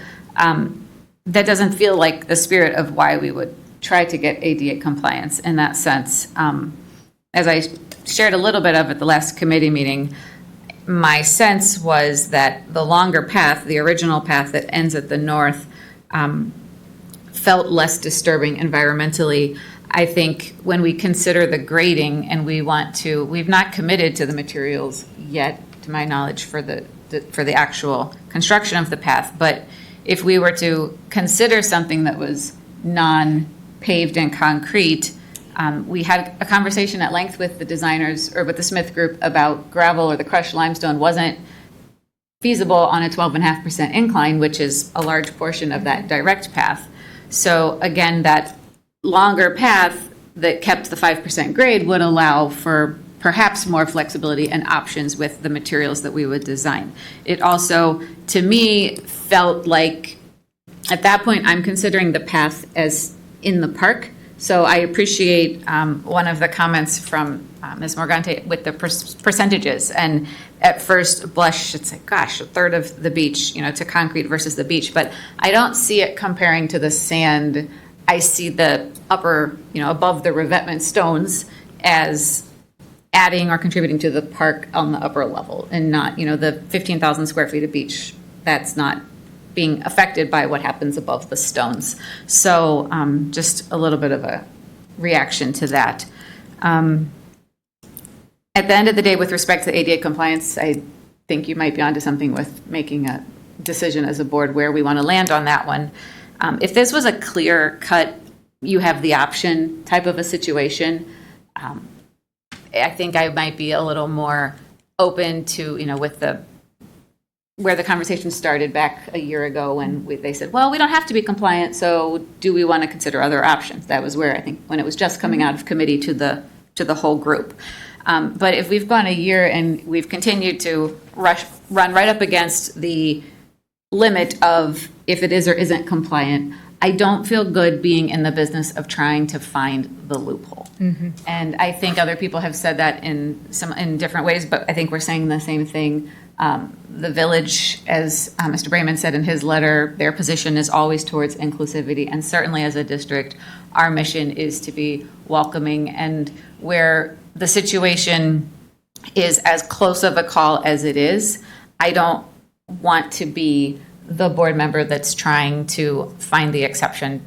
That doesn't feel like the spirit of why we would try to get ADA compliance in that sense. As I shared a little bit of at the last committee meeting, my sense was that the longer path, the original path that ends at the north, felt less disturbing environmentally. I think when we consider the grading and we've not committed to the materials yet, to my knowledge, for the actual construction of the path. But if we were to consider something that was non-paved and concrete, we had a conversation at length with the designers or with the Smith Group about gravel or the crushed limestone wasn't feasible on a 12.5% incline, which is a large portion of that direct path. So again, that longer path that kept the 5% grade would allow for perhaps more flexibility and options with the materials that we would design. It also, to me, felt like at that point I'm considering the path as in the park. So I appreciate one of the comments from Ms. Morgante with the percentages. And at first blush, it's like, gosh, a third of the beach, to concrete versus the beach. But I don't see it comparing to the sand. I see the upper, above the revetment stones as adding or contributing to the park on the upper level, and not, the 15,000 square feet of beach. That's not being affected by what happens above the stones. So just a little bit of a reaction to that. At the end of the day, with respect to ADA compliance, I think you might be onto something with making a decision as a board where we want to land on that one. If this was a clear cut, you have the option type of a situation, I think I might be a little more open to, with where the conversation started back a year ago when they said, well, we don't have to be compliant, so do we want to consider other options? That was where I think when it was just coming out of committee to the whole group. But if we've gone a year and we've continued to run right up against the limit of if it is or isn't compliant, I don't feel good being in the business of trying to find the loophole. Mm-hmm. And I think other people have said that in different ways, but I think we're saying the same thing. The village, as Mr. Brayman said in his letter, their position is always towards inclusivity, and certainly as a district, our mission is to be welcoming. And where the situation is as close of a call as it is, I don't want to be the board member that's trying to find the exception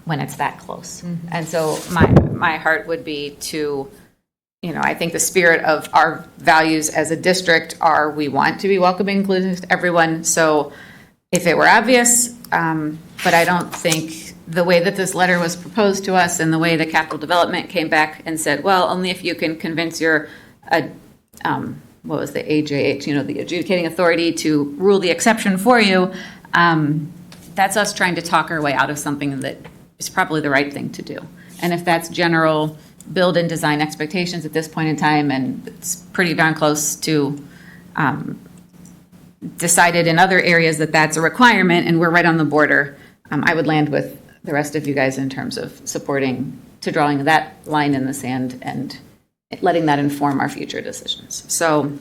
when it's that close. Mm-hmm. And so my heart would be to, I think the spirit of our values as a district are we want to be welcoming, inclusive to everyone. So if it were obvious, but I don't think the way that this letter was proposed to us and the way the capital development came back and said, well, only if you can convince your, what was the AJH, the adjudicating authority to rule the exception for you, that's us trying to talk our way out of something that is probably the right thing to do. And if that's general build and design expectations at this point in time, and it's pretty darn close to decided in other areas that that's a requirement, and we're right on the border, I would land with the rest of you guys in terms of supporting to drawing that line in the sand and letting that inform our future decisions. So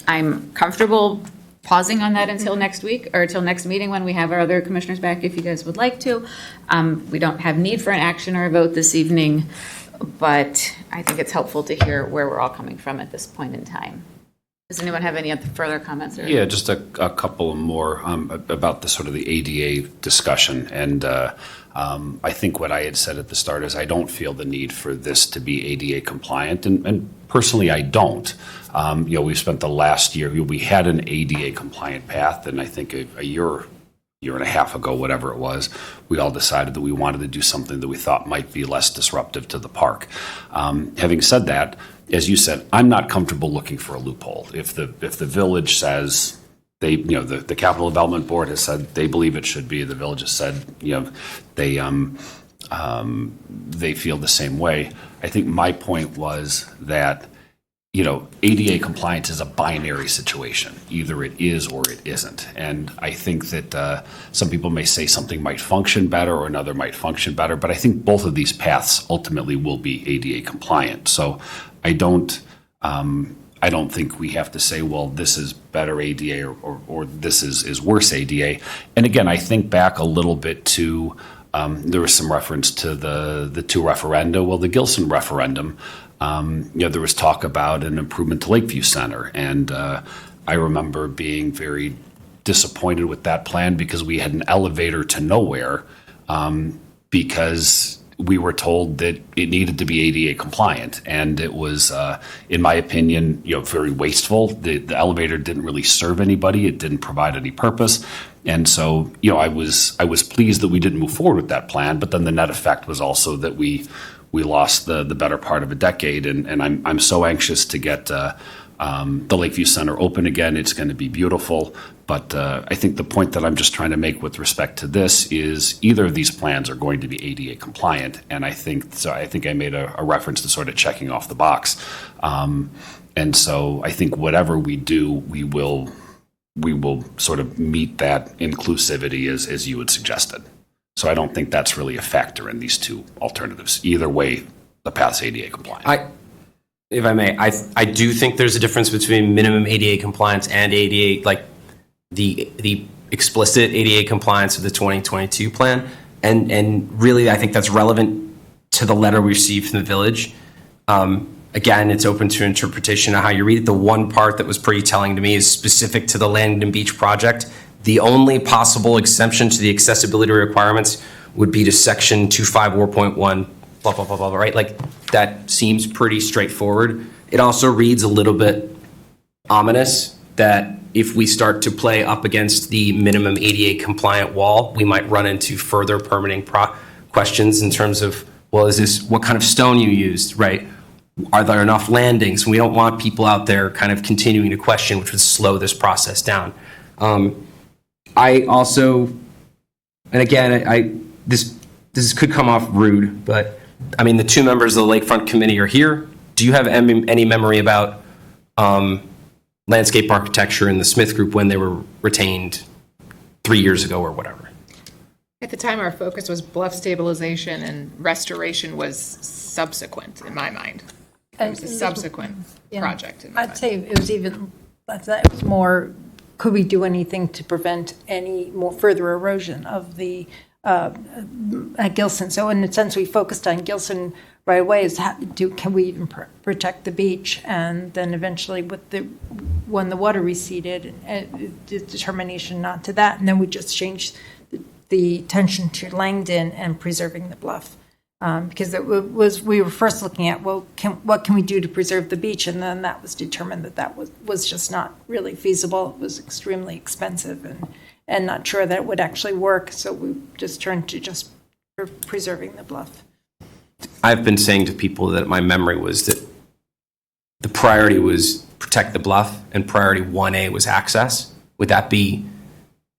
I'm comfortable pausing on that until next week or until next meeting when we have our other commissioners back, if you guys would like to. We don't have need for an action or a vote this evening, but I think it's helpful to hear where we're all coming from at this point in time. Does anyone have any other further comments? Yeah, just a couple more about the sort of the ADA discussion. And I think what I had said at the start is I don't feel the need for this to be ADA compliant. And personally, I don't. We've spent the last year, we had an ADA compliant path, and I think a year and a half ago, whatever it was, we all decided that we wanted to do something that we thought might be less disruptive to the park. Having said that, as you said, I'm not comfortable looking for a loophole. If the village says the capital development board has said they believe it should be, the village has said they feel the same way. I think my point was that ADA compliance is a binary situation. Either it is or it isn't. And I think that some people may say something might function better or another might function better, but I think both of these paths ultimately will be ADA compliant. So I don't think we have to say, well, this is better ADA or this is worse ADA. And again, I think back a little bit to, there was some reference to the two referenda. Well, the Gilson referendum, there was talk about an improvement to Lakeview Center. And I remember being very disappointed with that plan because we had an elevator to nowhere because we were told that it needed to be ADA compliant. And it was, in my opinion, very wasteful. The elevator didn't really serve anybody. It didn't provide any purpose. And so, I was pleased that we didn't move forward with that plan. But then the net effect was also that we lost the better part of a decade, and I'm so anxious to get the Lakeview Center open again. It's going to be beautiful, but I think the point that I'm just trying to make with respect to this is either of these plans are going to be ADA compliant, and I think I made a reference to sort of checking off the box, and so I think whatever we do, we will sort of meet that inclusivity as you had suggested. So I don't think that's really a factor in these two alternatives. Either way, the path's ADA compliant. If I may, I do think there's a difference between minimum ADA compliance and ADA, like the explicit ADA compliance of the 2022 plan. And really, I think that's relevant to the letter we received from the village. Again, it's open to interpretation of how you read it. The one part that was pretty telling to me is specific to the Langdon Beach project. The only possible exemption to the accessibility requirements would be to section 254.1, blah, blah, blah, blah, right? Like, that seems pretty straightforward. It also reads a little bit ominous that if we start to play up against the minimum ADA compliant wall, we might run into further permitting questions in terms of, well, what kind of stone you used, right? Are there enough landings? We don't want people out there kind of continuing to question, which would slow this process down. I also, and again, this could come off rude, but I mean, the two members of the Lakefront Committee are here. Do you have any memory about landscape architecture in the Smith Group when they were retained 3 years ago or whatever? At the time, our focus was bluff stabilization, and restoration was subsequent in my mind. It was a subsequent project. I'd say it was more, could we do anything to prevent any more further erosion of the at Gilson? So in a sense, we focused on Gilson right away. Can we even protect the beach? And then eventually, when the water receded, the determination not to that, and then we just changed the attention to Langdon and preserving the bluff. Because we were first looking at, well, what can we do to preserve the beach? And then that was determined that was just not really feasible. It was extremely expensive and not sure that it would actually work. So we just turned to just preserving the bluff. I've been saying to people that my memory was that the priority was protect the bluff and priority 1A was access. Would that be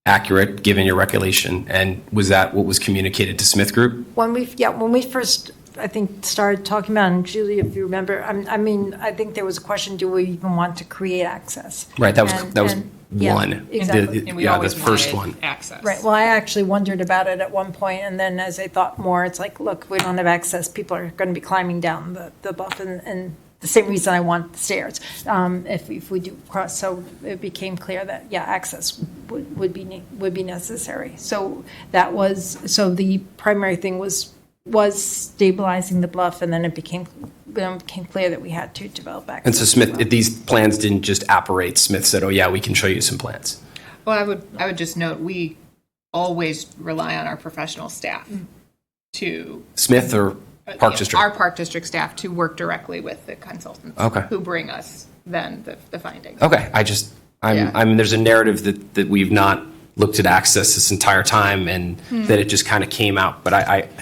accurate given your recollection? And was that what was communicated to Smith Group? When we first, I think, started talking about, and Julie, if you remember, I think there was a question: do we even want to create access? Right. That was one. Exactly. And we always the first wanted one. access. Right. Well, I actually wondered about it at one point, and then as I thought more, it's like, look, we don't have access. People are going to be climbing down the bluff, and the same reason I want the stairs if we do cross. So it became clear that access would be necessary. So the primary thing was stabilizing the bluff, and then it became clear that we had to develop access. And so Smith, these plans didn't just apparate. Smith said, "Oh yeah, we can show you some plans." Well, I would just note we always rely on our professional staff to Smith or Park District? Our Park District staff to work directly with the consultants who bring us then the findings. Okay, I mean, there's a narrative that we've not looked at access this entire time and that it just kind of came out. But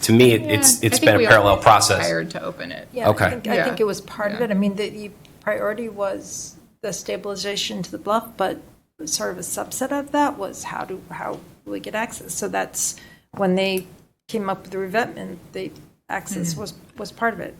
to me, it's been a parallel process. Hired to open it. Yeah, okay. I think it was part of it. I mean, the priority was the stabilization to the bluff, but sort of a subset of that was how we get access. So that's when they came up with the revetment, access was part of it,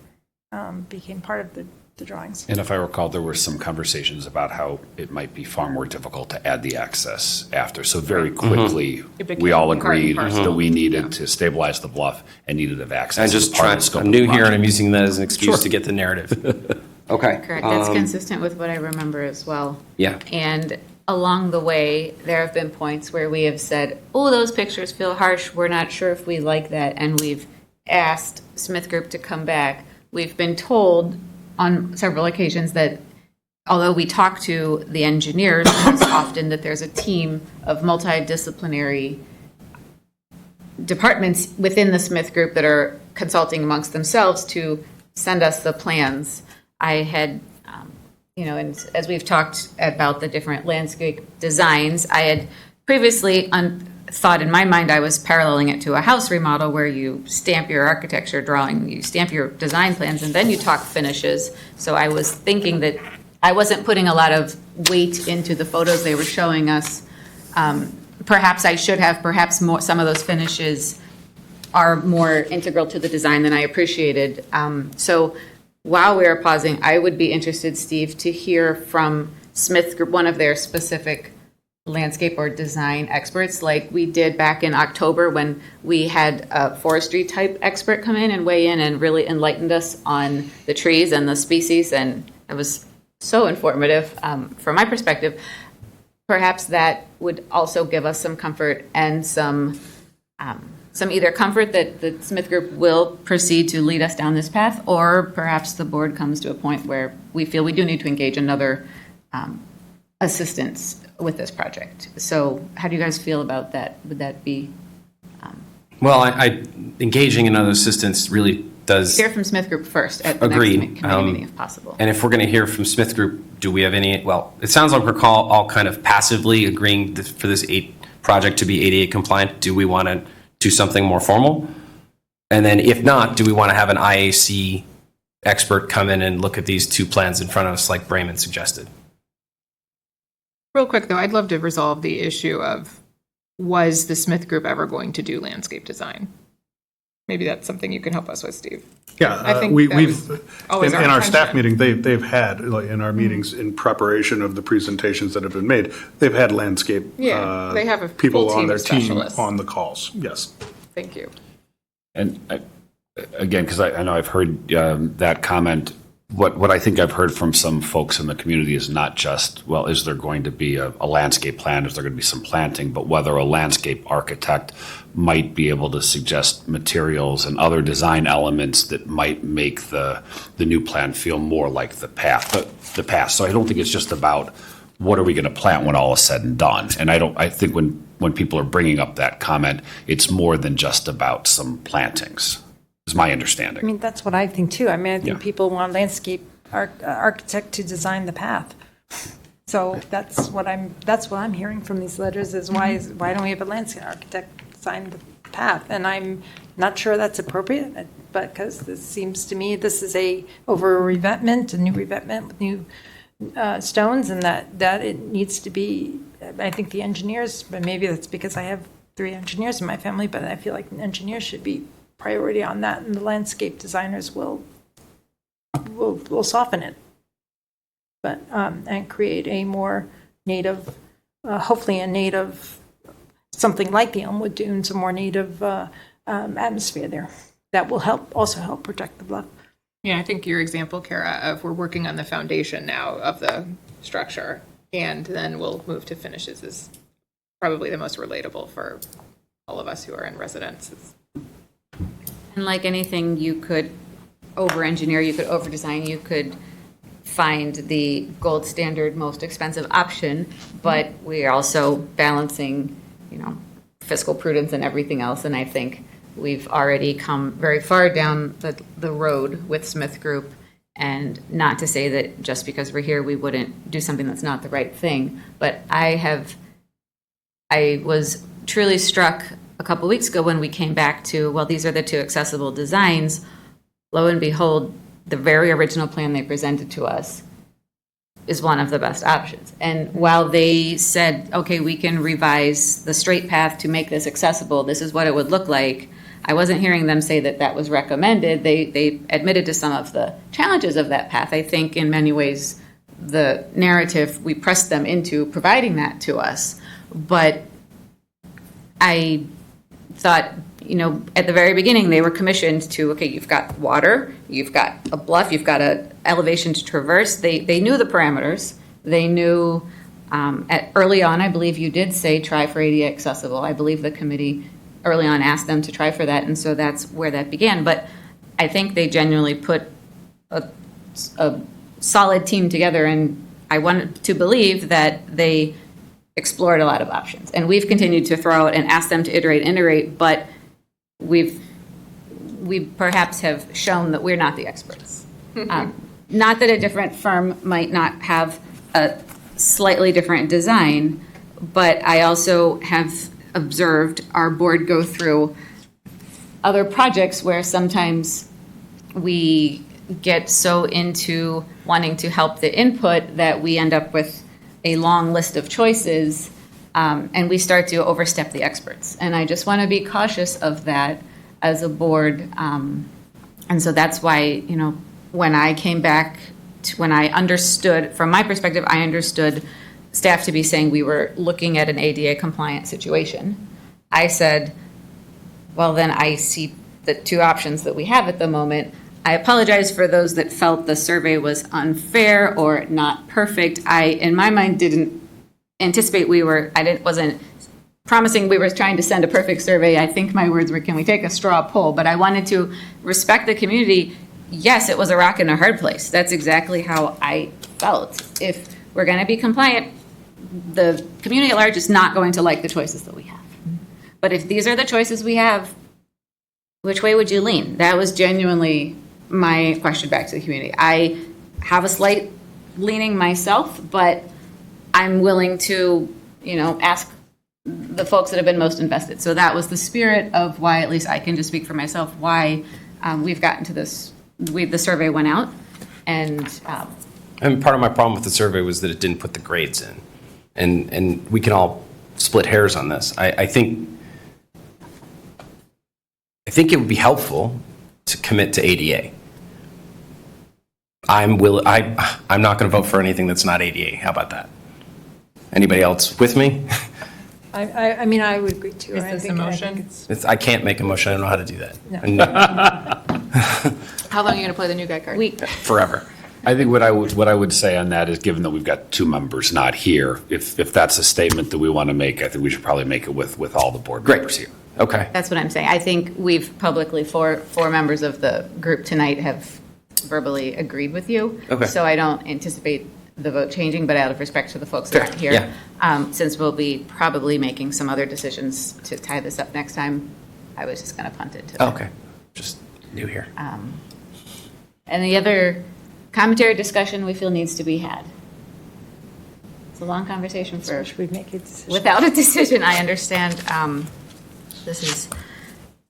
became part of the drawings. And if I recall, there were some conversations about how it might be far more difficult to add the access after. So very quickly, It became we all part and agreed parcel. that we needed to stabilize the bluff and needed to have access. I'm as just part of trying, the scope I'm of the new here and project. I'm using that as an excuse to get the narrative. Okay. Correct. That's consistent with what I remember as well. Yeah. And along the way, there have been points where we have said, oh, those pictures feel harsh. We're not sure if we like that. And we've asked Smith Group to come back. We've been told on several occasions that although we talk to the engineers most often, that there's a team of multidisciplinary departments within the Smith Group that are consulting amongst themselves to send us the plans. I had, and as we've talked about the different landscape designs, I had previously thought in my mind I was paralleling it to a house remodel where you stamp your architecture drawing, you stamp your design plans, and then you talk finishes. So I was thinking that I wasn't putting a lot of weight into the photos they were showing us. Perhaps I should have, perhaps more, some of those finishes are more integral to the design than I appreciated. So while we are pausing, I would be interested, Steve, to hear from Smith Group, one of their specific landscape or design experts, like we did back in October when we had a forestry type expert come in and weigh in and really enlightened us on the trees and the species. And it was so informative from my perspective. Perhaps that would also give us some comfort and some either comfort that the Smith Group will proceed to lead us down this path, or perhaps the board comes to a point where we feel we do need to engage another assistance with this project. So how do you guys feel about that? Would that be? Well, I engaging in other assistance really does. Hear from Smith Group first at the Agreed. next committee meeting if possible. And if we're going to hear from Smith Group, do we have any, well, it sounds like we're all kind of passively agreeing for this project to be ADA compliant. Do we want to do something more formal? And then if not, do we want to have an IAC expert come in and look at these two plans in front of us like Brayman suggested? Real quick, though, I'd love to resolve the issue of, was the Smith Group ever going to do landscape design? Maybe that's something you can help us with, Steve. Yeah, I think we've, that was always in our our staff intention. meeting, they've had, like, in our meetings in preparation of the presentations that have been made, they've had landscape Yeah, they have a people full on team their of team specialists. on the calls, yes. Thank you. And again, because I know I've heard that comment, what I think I've heard from some folks in the community is not just, well, is there going to be a landscape plan, is there going to be some planting, but whether a landscape architect might be able to suggest materials and other design elements that might make the new plan feel more like the past. So I don't think it's just about what are we going to plant when all is said and done. And I think when people are bringing up that comment, it's more than just about some plantings, is my understanding. I mean, that's what I think too. I mean, I think Yeah. people want landscape architect to design the path. So that's what I'm hearing from these letters is why don't we have a landscape architect design the path? And I'm not sure that's appropriate, but because this seems to me this is a new revetment with new stones, and that it needs to be. I think the engineers, but maybe that's because I have 3 engineers in my family, but I feel like engineers should be priority on that, and the landscape designers will soften it, but and create a more native, hopefully a native, something like the Elmwood Dunes, a more native atmosphere there that will also help protect the bluff. Yeah, I think your example, Kara, of we're working on the foundation now of the structure, and then we'll move to finishes is probably the most relatable for all of us who are in residences. And like anything, you could over-engineer, you could over-design, you could find the gold standard, most expensive option, but we are also balancing, fiscal prudence and everything else. And I think we've already come very far down the road with Smith Group, and not to say that just because we're here, we wouldn't do something that's not the right thing. But I was truly struck a couple weeks ago when we came back to, well, these are the 2 accessible designs. Lo and behold, the very original plan they presented to us is one of the best options. And while they said, okay, we can revise the straight path to make this accessible, this is what it would look like, I wasn't hearing them say that that was recommended. They admitted to some of the challenges of that path. I think in many ways, the narrative, we pressed them into providing that to us. But I thought, at the very beginning, they were commissioned to, okay, you've got water, you've got a bluff, you've got an elevation to traverse. They knew the parameters. They knew, early on, I believe you did say try for ADA accessible. I believe the committee early on asked them to try for that, and so that's where that began. But I think they genuinely put a solid team together, and I wanted to believe that they explored a lot of options. And we've continued to throw out and ask them to iterate, but we perhaps have shown that we're not the experts. Not that a different firm might not have a slightly different design, but I also have observed our board go through other projects where sometimes we get so into wanting to help the input that we end up with a long list of choices, and we start to overstep the experts. And I just want to be cautious of that as a board. And so that's why, when I came back, when I understood, from my perspective, I understood staff to be saying we were looking at an ADA compliant situation. I said, well, then I see the two options that we have at the moment. I apologize for those that felt the survey was unfair or not perfect. I, in my mind, didn't anticipate wasn't promising we were trying to send a perfect survey. I think my words were, can we take a straw poll? But I wanted to respect the community. Yes, it was a rock and a hard place. That's exactly how I felt. If we're going to be compliant, the community at large is not going to like the choices that we have. But if these are the choices we have, which way would you lean? That was genuinely my question back to the community. I have a slight leaning myself, but I'm willing to, ask the folks that have been most invested. So that was the spirit of why, at least I can just speak for myself, why we've gotten to this. The survey went out, and part of my problem with the survey was that it didn't put the grades in, and we can all split hairs on this. I think it would be helpful to commit to ADA. I'm not going to vote for anything that's not ADA. How about that? Anybody else with me? I mean, I would agree too. Is this a motion? I can't make a motion. I don't know how to do that. How long are you going to play the new guy card? Forever. I think what I would say on that is, given that we've got two members not here, if that's a statement that we want to make, I think we should probably make it with all the board members here. Okay. That's what I'm saying. I think we've publicly, four members of the group tonight have verbally agreed with you. Okay. So I don't anticipate the vote changing, but out of respect to the folks that aren't here, since we'll be probably making some other decisions to tie this up next time, I was just going to punt it to them. Okay. Just new here. And the other commentary discussion we feel needs to be had. It's a long conversation for we'd make a decision. without a decision. I understand this is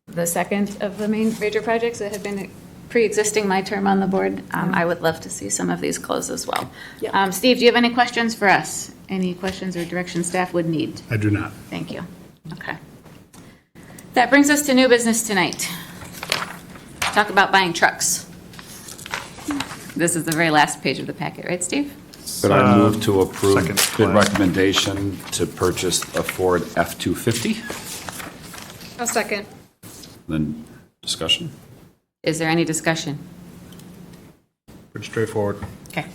the second of the major projects that have been pre-existing my term on the board. I would love to see some of these close as well. Yep. Steve, do you have any questions for us? Any questions or direction staff would need? I do not. Thank you. Okay. That brings us to new business tonight. Talk about buying trucks. This is the very last page of the packet, right, Steve? But I move to approve second bid last. recommendation to purchase a Ford F-250. A second. Then discussion. Is there any discussion? Pretty straightforward. Okay.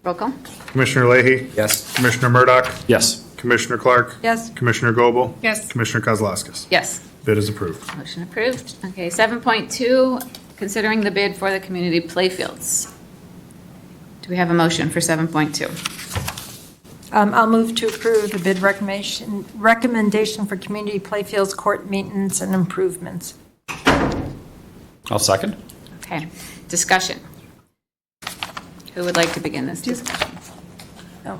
Roll call? Commissioner Leahy? Yes. Commissioner Murdoch? Yes. Commissioner Clark? Yes. Commissioner Goebel? Yes. Commissioner Kozlowskis? Yes. Bid is approved. Motion approved. Okay, 7.2, considering the bid for the community playfields. Do we have a motion for 7.2? I'll move to approve the bid recommendation for community playfields, court maintenance, and improvements. I'll second. Okay, discussion. Who would like to begin this discussion? Oh.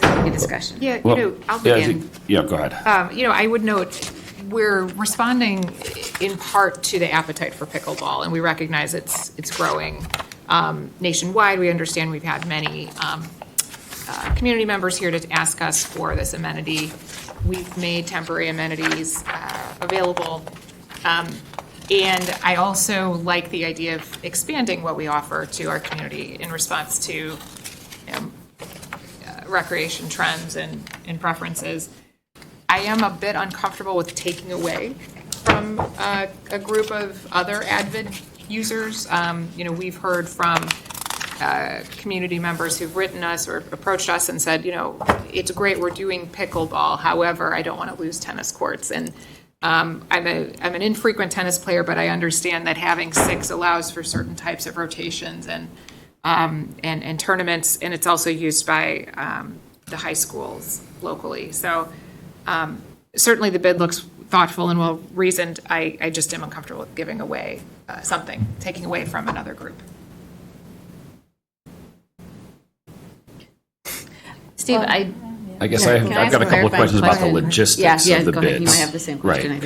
Any discussion? Yeah, I'll yeah, begin. go ahead. I would note, we're responding in part to the appetite for pickleball, and we recognize it's growing nationwide. We understand we've had many community members here to ask us for this amenity. We've made temporary amenities available. And I also like the idea of expanding what we offer to our community in response to recreation trends and preferences. I am a bit uncomfortable with taking away from a group of other avid users. We've heard from community members who've written us or approached us and said, it's great, we're doing pickleball. However, I don't want to lose tennis courts. And I'm an infrequent tennis player, but I understand that having 6 allows for certain types of rotations and tournaments, and it's also used by the high schools locally. So certainly the bid looks thoughtful and well reasoned. I just am uncomfortable with giving away taking away from another group. Steve, I guess I've got a couple of questions about the logistics of the go bids. ahead. You might have the same question. Right,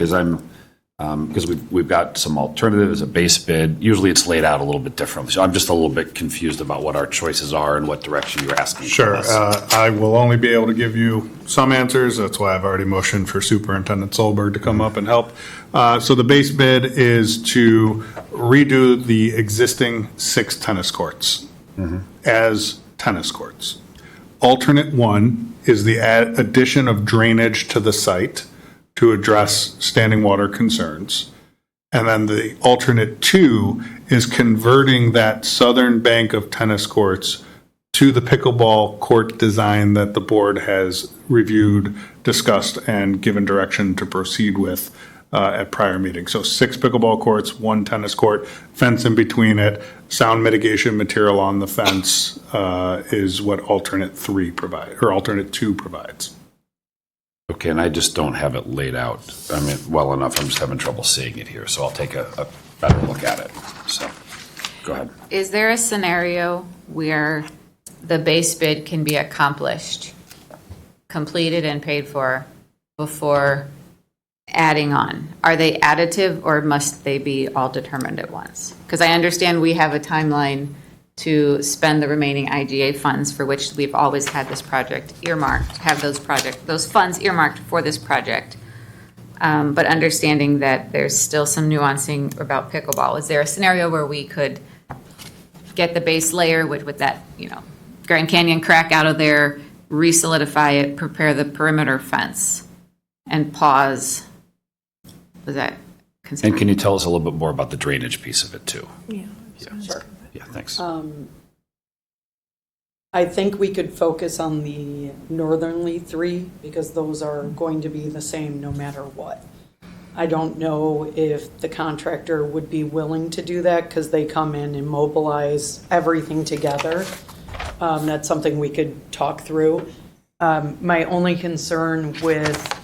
because we've got some alternatives, a base bid. Usually it's laid out a little bit differently. So I'm just a little bit confused about what our choices are and what direction you're asking. Sure. Us. I will only be able to give you some answers. That's why I've already motioned for Superintendent Solberg to come up and help. So the base bid is to redo the existing 6 tennis courts as tennis courts. Alternate 1 is the addition of drainage to the site to address standing water concerns. And then the alternate 2 is converting that southern bank of tennis courts to the pickleball court design that the board has reviewed, discussed, and given direction to proceed with at prior meetings. So 6 pickleball courts, 1 tennis court, fence in between it, sound mitigation material on the fence is what alternate 2 provides. Okay, and I just don't have it laid out, well enough. I'm just having trouble seeing it here, so I'll take a better look at it. So, go ahead. is there a scenario where the base bid can be accomplished, completed and paid for before adding on? Are they additive or must they be all determined at once? Because I understand we have a timeline to spend the remaining IGA funds for which we've always had this project earmarked, have those funds earmarked for this project. But understanding that there's still some nuancing about pickleball, is there a scenario where we could get the base layer with that, Grand Canyon crack out of there, re-solidify it, prepare the perimeter fence, and pause? Was that considered? And can you tell us a little bit more about the drainage piece of it too? Yeah. Sure. Yeah, thanks. I think we could focus on the northernly 3 because those are going to be the same no matter what. I don't know if the contractor would be willing to do that because they come in and mobilize everything together. That's something we could talk through. My only concern with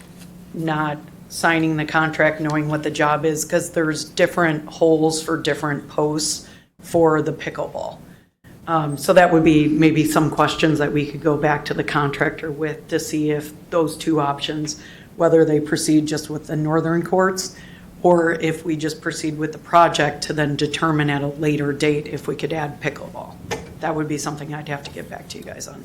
not signing the contract, knowing what the job is, because there's different holes for different posts for the pickleball. So that would be maybe some questions that we could go back to the contractor with to see if those 2 options, whether they proceed just with the northern courts or if we just proceed with the project to then determine at a later date if we could add pickleball. That would be something I'd have to get back to you guys on.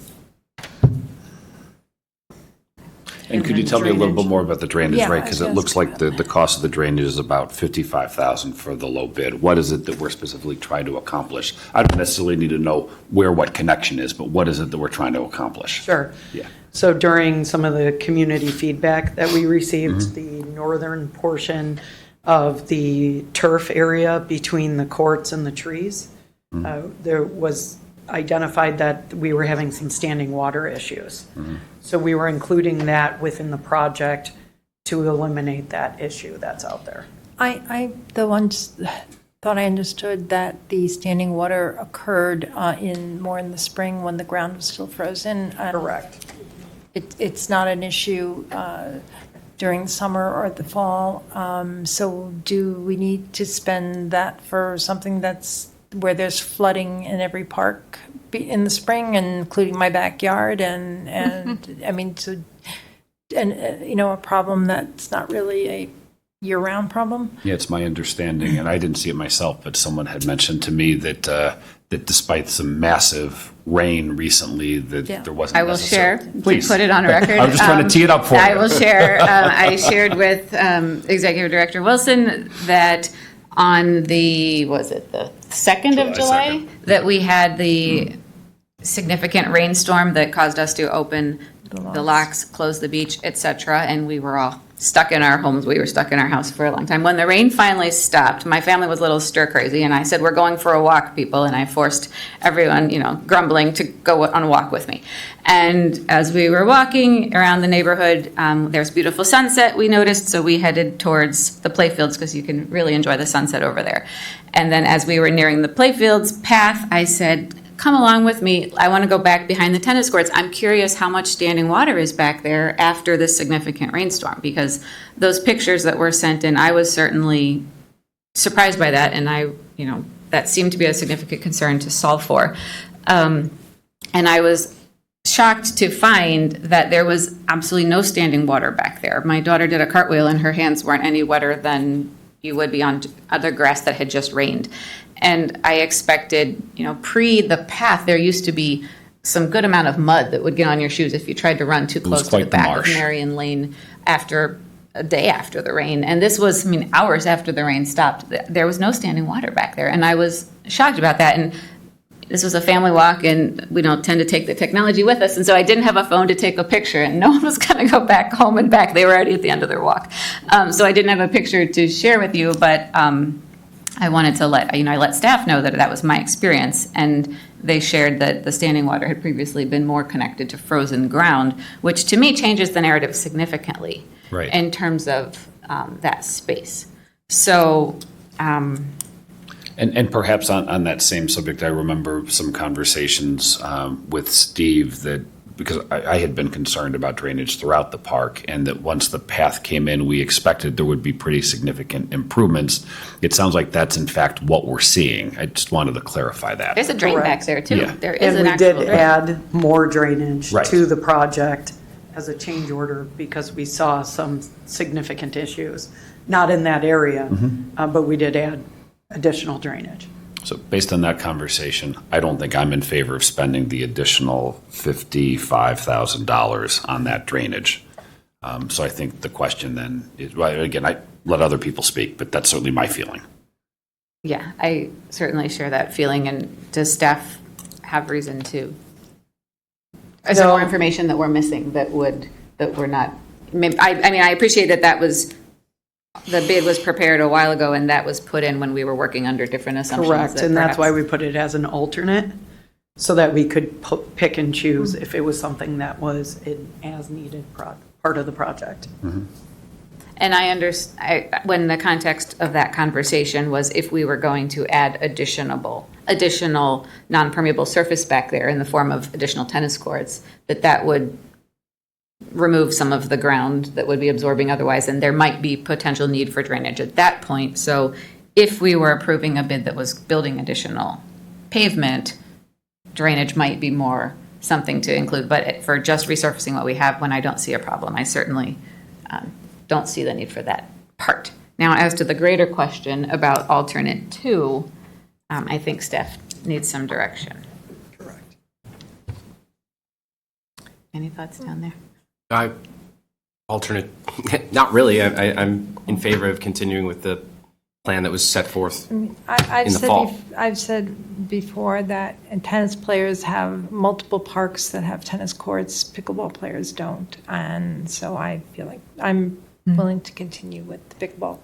And could you tell me a little bit more about the drainage, Yeah, right? Because it looks like the cost of the drainage is about $55,000 for the low bid. What is it that we're specifically trying to accomplish? I don't necessarily need to know where what connection is, but what is it that we're trying to accomplish? Sure. Yeah. So during some of the community feedback that we received, the northern portion of the turf area between the courts and the trees, there was identified that we were having some standing water issues. So we were including that within the project to eliminate that issue that's out there. I thought I understood that the standing water occurred more in the spring when the ground was still frozen. Correct. It's not an issue during the summer or the fall. So do we need to spend that for something that's where there's flooding in every park in the spring, including my backyard, and I mean, a problem that's not really a year-round problem? Yeah, it's my understanding, and I didn't see it myself, but someone had mentioned to me that that despite some massive rain recently, that there wasn't I will share. necessarily- We Please. put it on record. I was just trying to tee it up for you. I will share. I shared with Executive Director Wilson that on the 2nd of July, 2nd. that we had the significant rainstorm that caused us to open the locks, close the beach, etc., and we were all stuck in our homes. We were stuck in our house for a long time. When the rain finally stopped, my family was a little stir crazy, and I said, "We're going for a walk, people," and I forced everyone, grumbling, to go on a walk with me. And as we were walking around the neighborhood, there's a beautiful sunset we noticed, so we headed towards the playfields because you can really enjoy the sunset over there. And then as we were nearing the playfields path, I said, "Come along with me. I want to go back behind the tennis courts. I'm curious how much standing water is back there after this significant rainstorm," because those pictures that were sent in, I was certainly surprised by that, and that seemed to be a significant concern to solve for. And I was shocked to find that there was absolutely no standing water back there. My daughter did a cartwheel, and her hands weren't any wetter than you would be on other grass that had just rained. And I expected, pre the path, there used to be some good amount of mud that would get on your shoes if you tried to run too close to the back of Marion Lane after a day after the rain. And this was, hours after the rain stopped. There was no standing water back there. And I was shocked about that. And this was a family walk, and we don't tend to take the technology with us. And so I didn't have a phone to take a picture, and no one was going to go back home and back. They were already at the end of their walk. So I didn't have a picture to share with you, but I wanted to let staff know that was my experience, and they shared that the standing water had previously been more connected to frozen ground, which to me changes the narrative significantly in terms of that space. So, and perhaps on that same subject, I remember some conversations with Steve that, because I had been concerned about drainage throughout the park, and that once the path came in, we expected there would be pretty significant improvements. It sounds like that's in fact what we're seeing. I just wanted to clarify that. There's a drain back there too. Yeah. There is And an we actual did drain. add more drainage Right. to the project as a change order because we saw some significant issues. Not in that area, but we did add additional drainage. So based on that conversation, I don't think I'm in favor of spending the additional $55,000 on that drainage. So I think the question then is, well, again, I let other people speak, but that's certainly my feeling. Yeah, I certainly share that feeling. And does staff have reason to? Is there more information that we're missing that we're not? I appreciate that was. The bid was prepared a while ago, and that was put in when we were working under different assumptions. Correct, and that's why perhaps- we put it as an alternate, so that we could pick and choose if it was something that was an as-needed part of the project. And I understand, when the context of that conversation was if we were going to add additional non-permeable surface back there in the form of additional tennis courts, that would remove some of the ground that would be absorbing otherwise, and there might be potential need for drainage at that point. So if we were approving a bid that was building additional pavement, drainage might be more something to include. But for just resurfacing what we have, when I don't see a problem, I certainly don't see the need for that part. Now, as to the greater question about alternate 2, I think staff needs some direction. Correct. Any thoughts down there? Alternate, not really. I'm in favor of continuing with the plan that was set forth I've in the said fall. I've said before that tennis players have multiple parks that have tennis courts, pickleball players don't. And so I feel like I'm willing to continue with the pickleball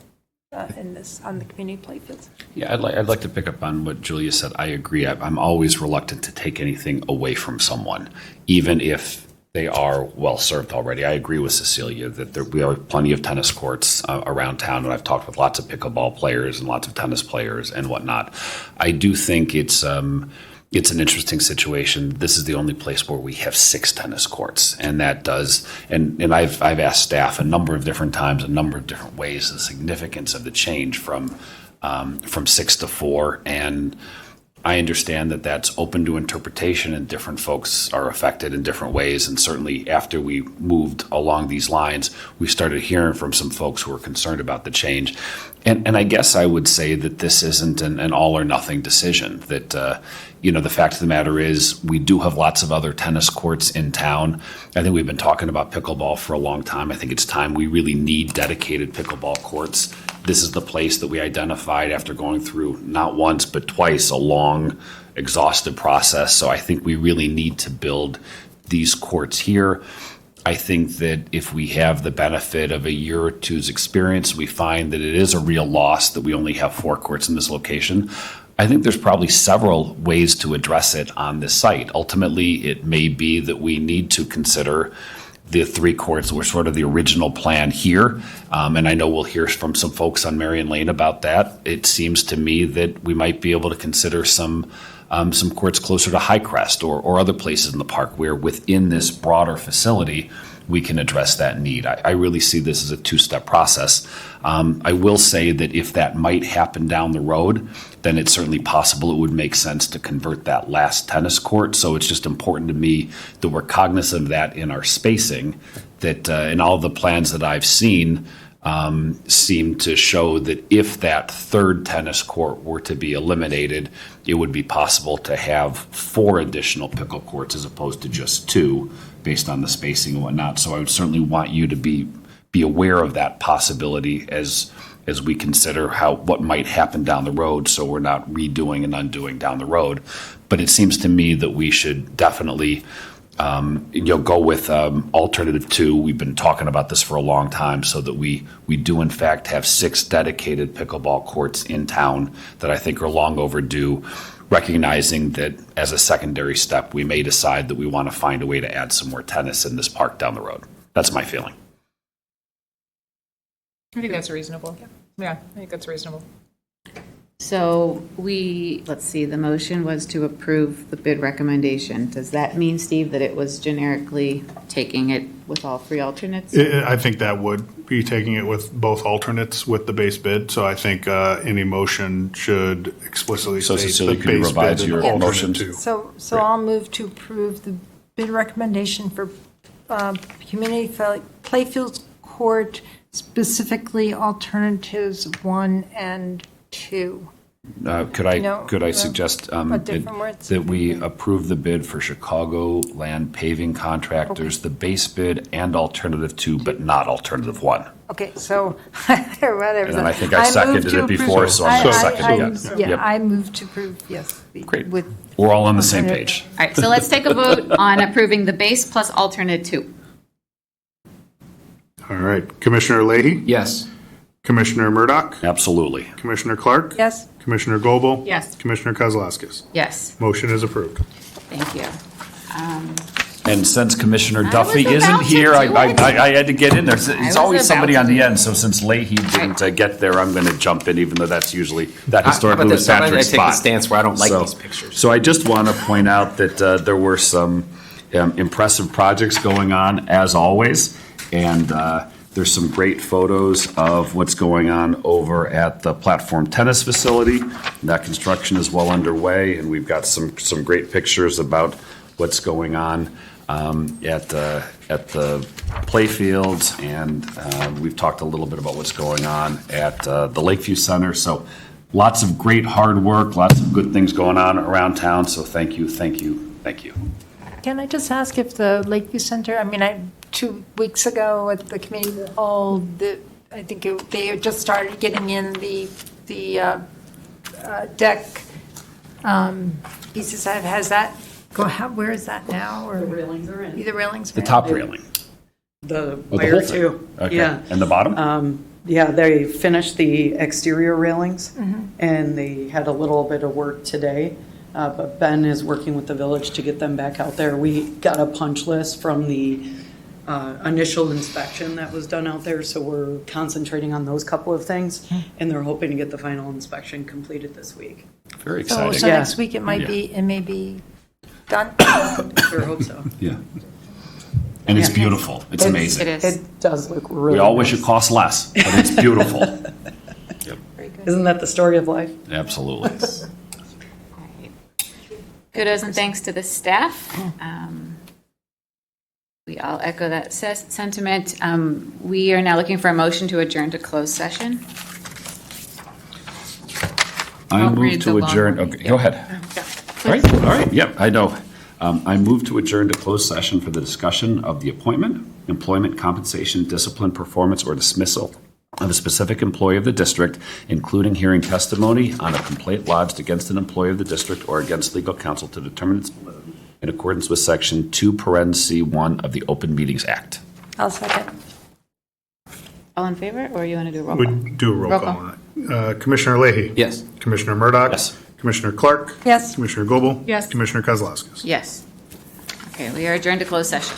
on the community playfields. Yeah, I'd like to pick up on what Julia said. I agree. I'm always reluctant to take anything away from someone, even if they are well served already. I agree with Cecilia that we have plenty of tennis courts around town, and I've talked with lots of pickleball players and lots of tennis players and whatnot. I do think it's an interesting situation. This is the only place where we have 6 tennis courts, and that does. And I've asked staff a number of different times, a number of different ways, the significance of the change from 6 to 4, and I understand that that's open to interpretation and different folks are affected in different ways. And certainly after we moved along these lines, we started hearing from some folks who were concerned about the change. And I guess I would say that this isn't an all or nothing decision, that, the fact of the matter is we do have lots of other tennis courts in town. I think we've been talking about pickleball for a long time. I think it's time we really need dedicated pickleball courts. This is the place that we identified after going through not once but twice a long, exhaustive process. So I think we really need to build these courts here. I think that if we have the benefit of a year or two's experience, we find that it is a real loss that we only have 4 courts in this location. I think there's probably several ways to address it on this site. Ultimately, it may be that we need to consider the 3 courts were sort of the original plan here. And I know we'll hear from some folks on Marion Lane about that. It seems to me that we might be able to consider some courts closer to Highcrest or other places in the park where within this broader facility, we can address that need. I really see this as a 2-step process. I will say that if that might happen down the road, then it's certainly possible it would make sense to convert that last tennis court. So it's just important to me that we're cognizant of that in our spacing, that in all the plans that I've seen seem to show that if that 3rd tennis court were to be eliminated, it would be possible to have 4 additional pickle courts as opposed to just 2 based on the spacing and whatnot. So I would certainly want you to be aware of that possibility as we consider what might happen down the road, so we're not redoing and undoing down the road. But it seems to me that we should definitely go with alternative 2. We've been talking about this for a long time, so that we do in fact have 6 dedicated pickleball courts in town that I think are long overdue, recognizing that as a secondary step, we may decide that we want to find a way to add some more tennis in this park down the road. That's my feeling. I think that's reasonable. Yeah, I think that's reasonable. So let's see, the motion was to approve the bid recommendation. Does that mean, Steve, that it was generically taking it with all 3 alternates? I think that would be taking it with both alternates with the base bid. So I think any motion should explicitly So state Cecilia, the could you base revise bid your and alternate motion? 2. So I'll move to approve the bid recommendation for community playfields court, specifically alternatives 1 and 2. Could I suggest different words? that we approve the bid for Chicago Land Paving Contractors, the base bid and alternative 2, but not alternative 1? Okay, so whatever. And then I think I seconded it before, so I'm going to second it. Yeah, Yep. I move to approve, yes. Great. With We're all on the same page. All right, so let's take a vote on approving the base plus alternate 2. All right. Commissioner Leahy? Yes. Commissioner Murdoch? Absolutely. Commissioner Clark? Yes. Commissioner Goebel? Yes. Commissioner Kozlowskis? Yes, Motion is approved. thank you. And since Commissioner I Duffy was isn't about to here, do I it. had to get in there. was It's always somebody about on to the do end, so since Leahy didn't get there, I'm going to jump in, even though that's usually, that historically was Patrick's I take spot. the stance where I don't like So- these pictures. So I just want to point out that there were some impressive projects going on, as always, and there's some great photos of what's going on over at the platform tennis facility. That construction is well underway, and we've got some great pictures about what's going on at the playfields, and we've talked a little bit about what's going on at the Lakeview Center. So lots of great hard work, lots of good things going on around town. So thank you. Can I just ask if the Lakeview Center, 2 weeks ago at the committee of the whole, I think they had just started getting in the deck pieces. Where is that now? Or The railings are in. the railings? The top railing. The Oh, the wire whole thing? too. Okay. Yeah. And the bottom? Yeah, they finished the exterior railings, and they had a little bit of work today. But Ben is working with the village to get them back out there. We got a punch list from the initial inspection that was done out there, so we're concentrating on those couple of things, and they're hoping to get the final inspection completed this week. Very So exciting. next week it may be done? Sure hope so. Yeah. And it's beautiful. It's amazing. It is. It does look really We all nice. wish it cost less, but it's beautiful. Isn't that the story of life? Absolutely. Kudos and thanks to the staff. We all echo that sentiment. We are now looking for a motion to adjourn to closed session. I I'll move read the to long adjourn, one. okay, go ahead. All right, yep, I know. I move to adjourn to closed session for the discussion of the appointment, employment, compensation, discipline, performance, or dismissal of a specific employee of the district, including hearing testimony on a complaint lodged against an employee of the district or against legal counsel to determine its validity in accordance with Section 2(c)(1) of the Open Meetings Act. I'll second. All in favor, or you want to do a roll We call? do a roll call on it. Commissioner Leahy? Yes. Commissioner Murdoch? Yes. Commissioner Clark? Yes. Commissioner Goebel? Yes. Commissioner Kozlowskis? Yes. Okay, we are adjourned to closed session.